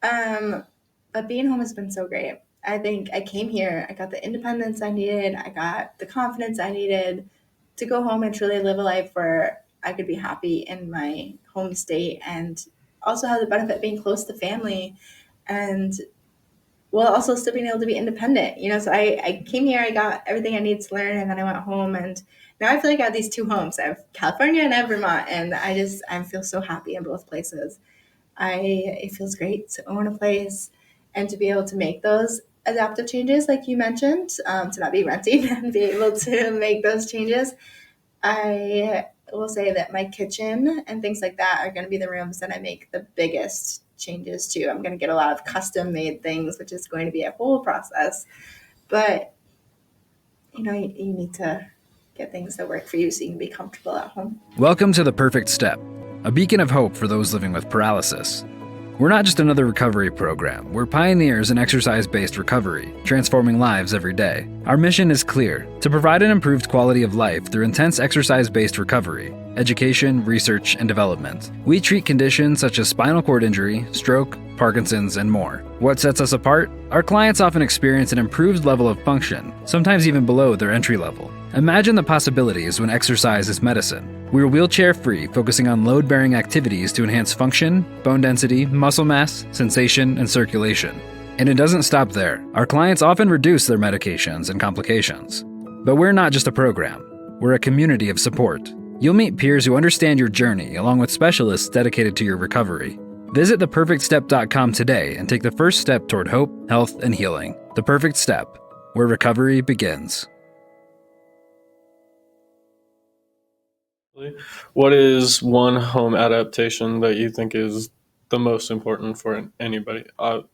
But being home has been so great. I think I came here, I got the independence I needed, I got the confidence I needed to go home and truly live a life where I could be happy in my home state and also have the benefit of being close to family and while also still being able to be independent. So I came here, I got everything I needed to learn, and then I went home, and now I feel like I have these 2 homes. I have California and I have Vermont, and I feel so happy in both places. It feels great to own a place and to be able to make those adaptive changes like you mentioned, to not be renting and be able to make those changes. I will say that my kitchen and things like that are going to be the rooms that I make the biggest changes to. I'm going to get a lot of custom made things, which is going to be a whole process. But, you need to get things that work for you so you can be comfortable at home. Welcome to The Perfect Step, a beacon of hope for those living with paralysis. We're not just another recovery program, we're pioneers in exercise-based recovery, transforming lives every day. Our mission is clear: to provide an improved quality of life through intense exercise-based recovery, education, research, and development. We treat conditions such as spinal cord injury, stroke, Parkinson's, and more. What sets us apart? Our clients often experience an improved level of function, sometimes even below their entry level. Imagine the possibilities when exercise is medicine. We're wheelchair-free, focusing on load-bearing activities to enhance function, bone density, muscle mass, sensation, and circulation. And it doesn't stop there. Our clients often reduce their medications and complications. But we're not just a program. We're a community of support. You'll meet peers who understand your journey, along with specialists dedicated to your recovery. Visit theperfectstep.com today and take the first step toward hope, health, and healing. The Perfect Step, where recovery begins. What is one home adaptation that you think is the most important for anybody,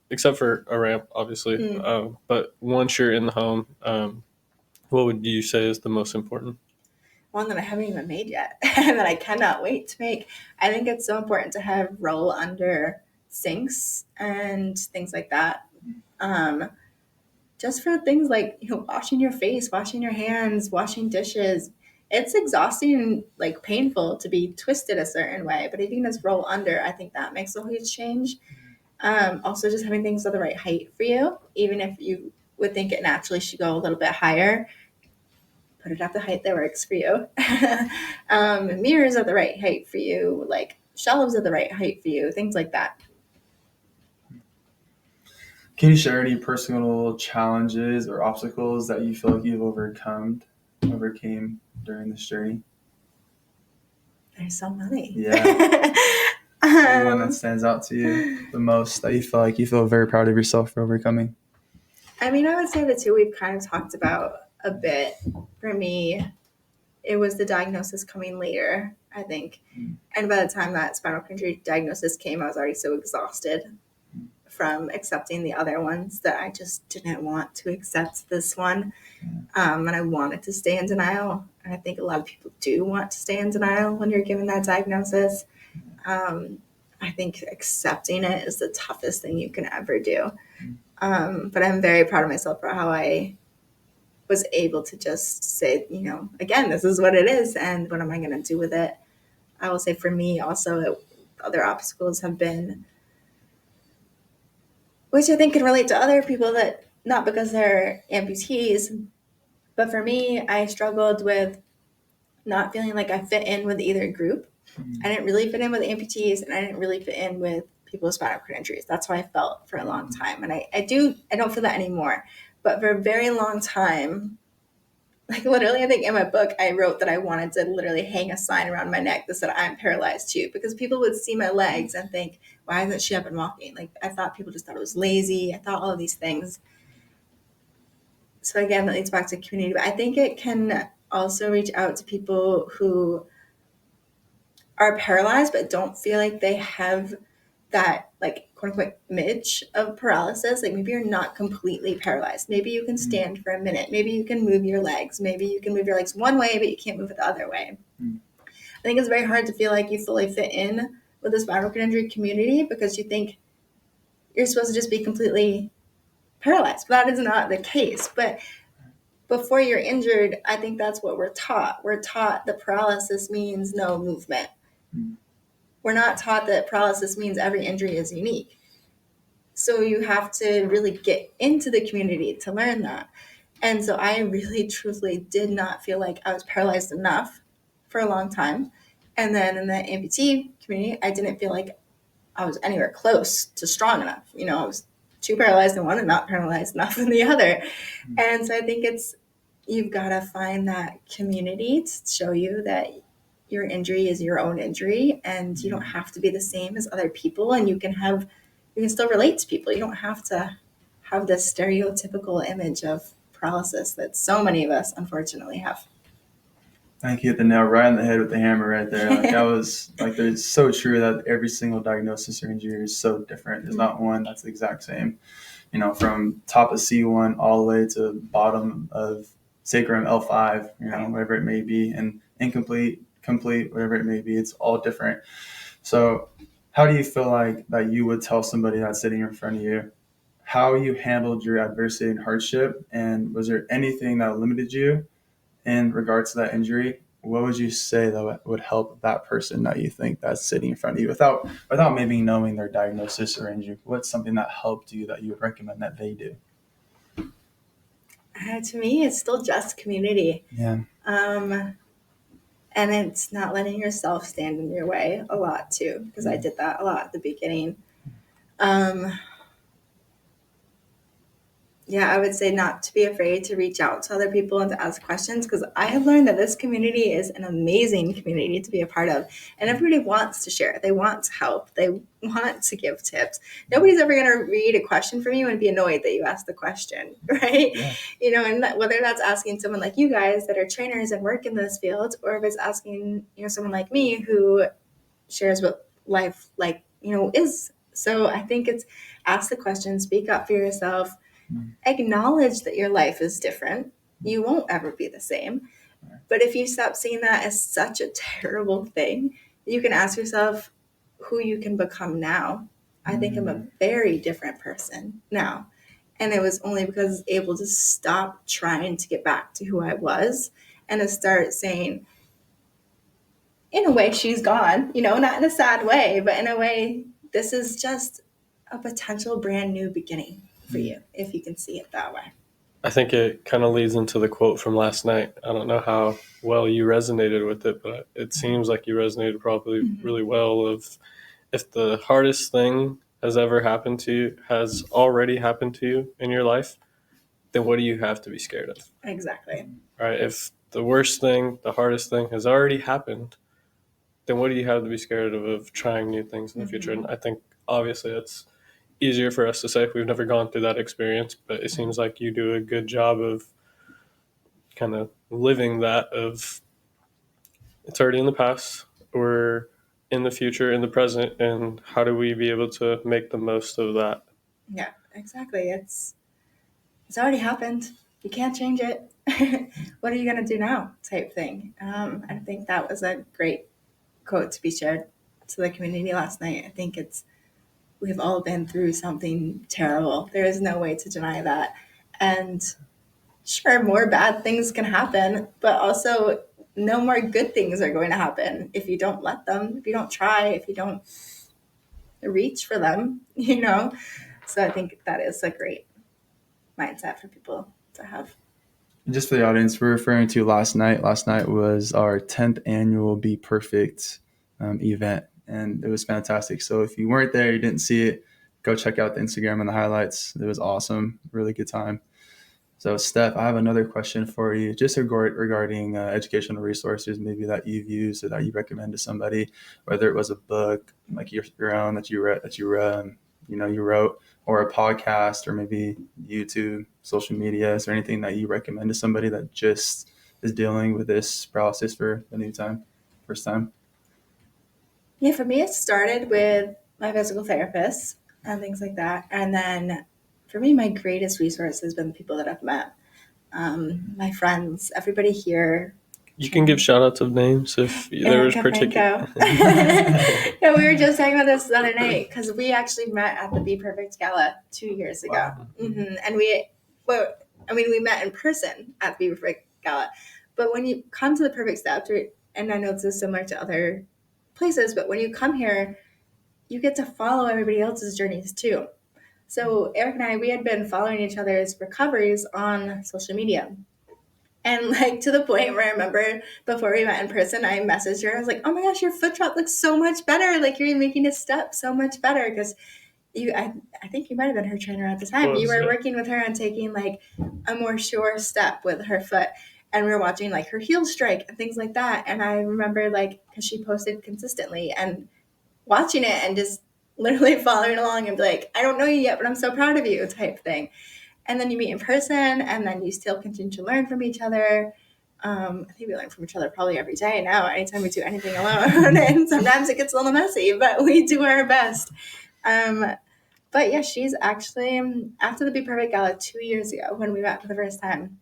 except for a ramp, obviously? But once you're in the home, what would you say is the most important? One that I haven't even made yet and that I cannot wait to make. I think it's so important to have roll under sinks and things like that. Just for things like, washing your face, washing your hands, washing dishes. it's exhausting and like painful to be twisted a certain way, but if you can just roll under, I think that makes a huge change. Also just having things at the right height for you, even if you would think it naturally should go a little bit higher, put it at the height that works for you. Mirrors at the right height for you, like shelves at the right height for you, things like that. Can you share any personal challenges or obstacles that you feel like you've overcame during this journey? There's so many. Yeah. Maybe one that stands out to you the most that you feel very proud of yourself for overcoming? I mean, I would say the two we've kind of talked about a bit. For me, it was the diagnosis coming later, I think. And by the time that spinal cord injury diagnosis came, I was already so exhausted from accepting the other ones that I just didn't want to accept this one. And I wanted to stay in denial. And I think a lot of people do want to stay in denial when you're given that diagnosis. I think accepting it is the toughest thing you can ever do. But I'm very proud of myself for how I was able to just say, again, this is what it is, and what am I going to do with it? I will say for me also, other obstacles have been, which I think can relate to other people that, not because they're amputees, but for me, I struggled with not feeling like I fit in with either group. I didn't really fit in with amputees, and I didn't really fit in with people with spinal cord injuries. That's how I felt for a long time. And I don't feel that anymore. But for a very long time, like literally, I think in my book, I wrote that I wanted to literally hang a sign around my neck that said, I'm paralyzed too, because people would see my legs and think, why isn't she up and walking? Like, I thought people just thought it was lazy. I thought all of these things. So again, that leads back to community. But I think it can also reach out to people who are paralyzed but don't feel like they have that, like, quote unquote midge of paralysis. Like, maybe you're not completely paralyzed. Maybe you can stand for a minute. Maybe you can move your legs. Maybe you can move your legs one way, but you can't move it the other way. I think it's very hard to feel like you fully fit in with the spinal cord injury community because you think you're supposed to just be completely paralyzed. But that is not the case. But before you're injured, I think that's what we're taught. We're taught that paralysis means no movement. We're not taught that paralysis means every injury is unique. So you have to really get into the community to learn that. And so I really, truthfully did not feel like I was paralyzed enough for a long time. And then in the amputee community, I didn't feel like I was anywhere close to strong enough. I was too paralyzed in one and not paralyzed enough in the other. And so I think you've got to find that community to show you that your injury is your own injury, and you don't have to be the same as other people, and you can still relate to people. You don't have to have this stereotypical image of paralysis that so many of us unfortunately have. Thank you. Hit the nail right on the head with the hammer right there. It's so true that every single diagnosis or injury is so different. There's not one that's the exact same. From top of C1 all the way to bottom of sacrum L5, whatever it may be, and incomplete, complete, whatever it may be, it's all different. So how do you feel like that you would tell somebody that's sitting in front of you how you handled your adversity and hardship? And was there anything that limited you in regards to that injury? What would you say that would help that person that you think that's sitting in front of you without maybe knowing their diagnosis or injury? What's something that helped you that you would recommend that they do? To me, it's still just community. Yeah. And it's not letting yourself stand in your way a lot too, because I did that a lot at the beginning. I would say not to be afraid to reach out to other people and to ask questions, because I have learned that this community is an amazing community to be a part of. And everybody wants to share. They want to help. They want to give tips. Nobody's ever going to read a question from you and be annoyed that you asked the question, right? Yeah. And whether that's asking someone like you guys that are trainers and work in this field, or if it's asking, someone like me who shares what life is. So I think it's ask the question, speak up for yourself. Acknowledge that your life is different. You won't ever be the same. But if you stop seeing that as such a terrible thing, you can ask yourself who you can become now. I think I'm a very different person now. And it was only because I was able to stop trying to get back to who I was and to start saying, in a way, she's gone, not in a sad way, but in a way, this is just a potential brand new beginning for you, if you can see it that way. I think it kind of leads into the quote from last night. I don't know how well you resonated with it, but it seems like you resonated probably really well of if the hardest thing has ever happened to you, has already happened to you in your life, then what do you have to be scared of? Exactly. Right? If the worst thing, the hardest thing has already happened, then what do you have to be scared of trying new things in the future? And I think obviously it's easier for us to say if we've never gone through that experience, but it seems like you do a good job of kind of living that of it's already in the past, we're in the future, in the present, and how do we be able to make the most of that? Yeah, exactly. It's already happened. You can't change it. What are you going to do now? Type thing. I think that was a great quote to be shared to the community last night. I think we've all been through something terrible. There is no way to deny that. And sure, more bad things can happen, but also no more good things are going to happen if you don't let them, if you don't try, if you don't reach for them, So I think that is a great mindset for people to have. Just for the audience, we're referring to last night. Last night was our 10th annual Be Perfect event, and it was fantastic. So if you weren't there, you didn't see it, go check out the Instagram and the highlights. It was awesome. Really good time. So Steph, I have another question for you, just regarding educational resources maybe that you've used or that you recommend to somebody, whether it was a book like your own that you wrote, or a podcast, or maybe YouTube, social media. Is there anything that you recommend to somebody that just is dealing with this paralysis for the first time? Yeah, for me, it started with my physical therapist and things like that. And then for me, my greatest resource has been the people that I've met. My friends, everybody here. You can give shout outs of names if there was particular. Yeah, we were just talking about this the other night because we actually met at the Be Perfect Gala 2 years ago. Wow. And we met in person at the Be Perfect Gala. But when you come to the Perfect Steps, and I know this is similar to other places, but when you come here, you get to follow everybody else's journeys too. So Eric and I, we had been following each other's recoveries on social media. And to the point where I remember before we met in person, I messaged her. I was like, "Oh my gosh, your foot drop looks so much better. You're making a step so much better." Because I think you might have been her trainer at the time. You were working with her on taking a more sure step with her foot. And we were watching her heel strike and things like that. And I remember because she posted consistently and watching it and just literally following along and be like, "I don't know you yet, but I'm so proud of you," type thing. And then you meet in person, and then you still continue to learn from each other. I think we learn from each other probably every day now, anytime we do anything alone. And sometimes it gets a little messy, but we do our best. But yeah, she's actually, after the Be Perfect Gala 2 years ago, when we met for the first time,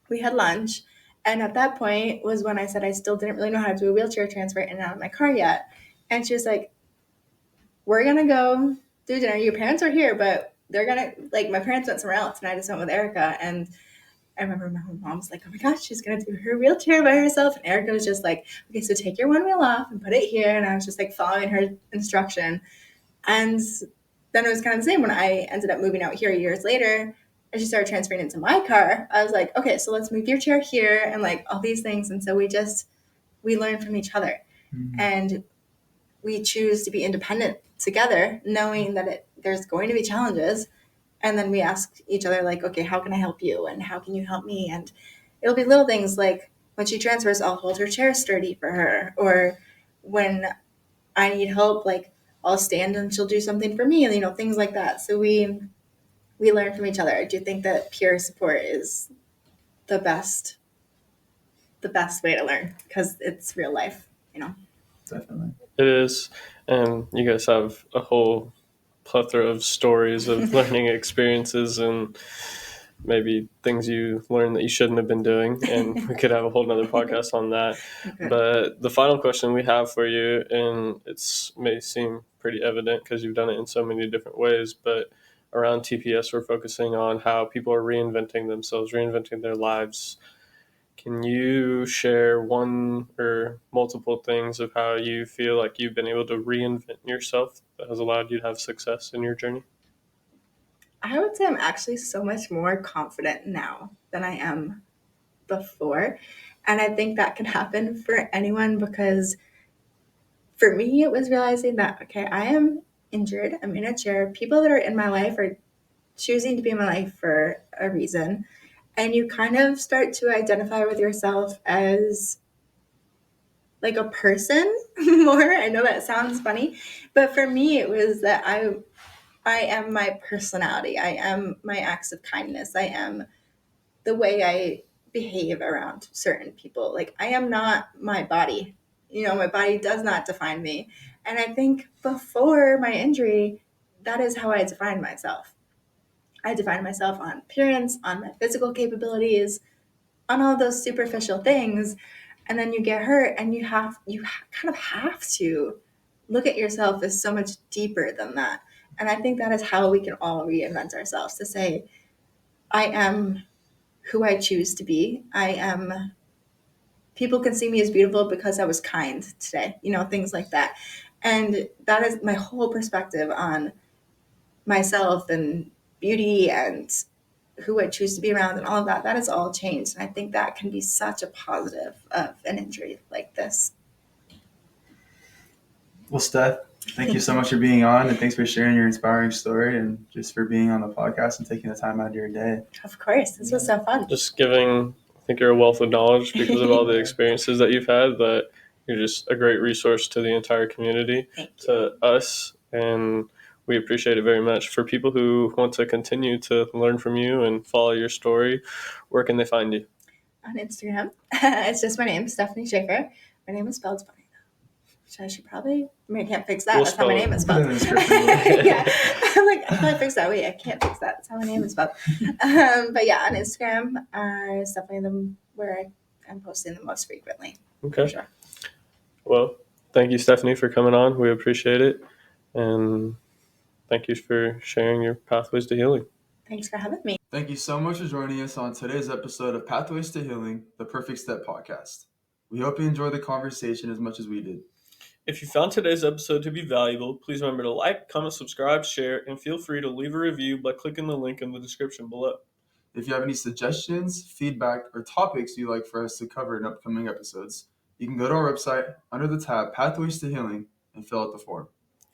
we had lunch. And at that point was when I said I still didn't really know how to do a wheelchair transfer in and out of my car yet. And she was like, "We're going to go do dinner. Your parents are here, but they're going to, my parents went somewhere else, and I just went with Erica." And I remember my mom was like, "Oh my gosh, she's going to do her wheelchair by herself." And Erica was just like, "Okay, so take your one wheel off and put it here." And I was just following her instruction. And then it was kind of the same when I ended up moving out here years later, and she started transferring into my car. I was like, "Okay, so let's move your chair here," and all these things. And so we learn from each other. Mm-hmm. And we choose to be independent together, knowing that there's going to be challenges. And then we ask each other, "Okay, how can I help you? And how can you help me?" And it'll be little things like when she transfers, I'll hold her chair sturdy for her. Or when I need help, I'll stand and she'll do something for me, and, things like that. So we learn from each other. I do think that peer support is the best way to learn because it's real life, Definitely. It is. And you guys have a whole plethora of stories of learning experiences and maybe things you learned that you shouldn't have been doing. And we could have a whole nother podcast on that. Okay. But the final question we have for you, and it may seem pretty evident because you've done it in so many different ways, but around TPS, we're focusing on how people are reinventing themselves, reinventing their lives. Can you share one or multiple things of how you feel like you've been able to reinvent yourself that has allowed you to have success in your journey? I would say I'm actually so much more confident now than I am before. And I think that can happen for anyone because for me, it was realizing that, okay, I am injured. I'm in a chair. People that are in my life are choosing to be in my life for a reason. And you kind of start to identify with yourself as like a person more. I know that sounds funny, but for me, it was that I am my personality. I am my acts of kindness. I am the way I behave around certain people. Like I am not my body. My body does not define me. And I think before my injury, that is how I defined myself. I defined myself on appearance, on my physical capabilities, on all those superficial things. And then you get hurt and you kind of have to look at yourself as so much deeper than that. And I think that is how we can all reinvent ourselves to say, I am who I choose to be. People can see me as beautiful because I was kind today, things like that. And that is my whole perspective on myself and beauty and who I choose to be around and all of that. That has all changed. And I think that can be such a positive of an injury like this. Well, Steph, thank you so much for being on, and thanks for sharing your inspiring story and just for being on the podcast and taking the time out of your day. Of course. This was so fun. Just giving, I think you're a wealth of knowledge because of all the experiences that you've had, that you're just a great resource to the entire community, to us, and we appreciate it very much. For people who want to continue to learn from you and follow your story, where can they find you? On Instagram. It's just my name, Stefanie Schaffer. My name is spelled funny though. Which I should probably, I can't fix that. That's how my name is spelled. Yeah. I'm like, I probably fix that. Wait, I can't fix that. That's how my name is spelled. But yeah, on Instagram is definitely where I'm posting the most frequently. Okay. For sure. Well, thank you, Stephanie, for coming on. We appreciate it. And thank you for sharing your pathways to healing. Thanks for having me. Thank you so much for joining us on today's episode of Pathways to Healing, the Perfect Step podcast. We hope you enjoyed the conversation as much as we did. If you found today's episode to be valuable, please remember to like, comment, subscribe, share, and feel free to leave a review by clicking the link in the description below. If you have any suggestions, feedback, or topics you'd like for us to cover in upcoming episodes, you can go to our website under the tab Pathways to Healing and fill out the form.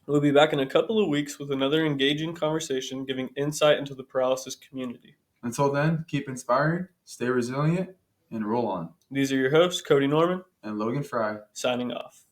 We'll be back in a couple of weeks with another engaging conversation giving insight into the paralysis community. Until then, keep inspiring, stay resilient, and roll on. These are your hosts, Cody Norman and Logan Fry, signing off.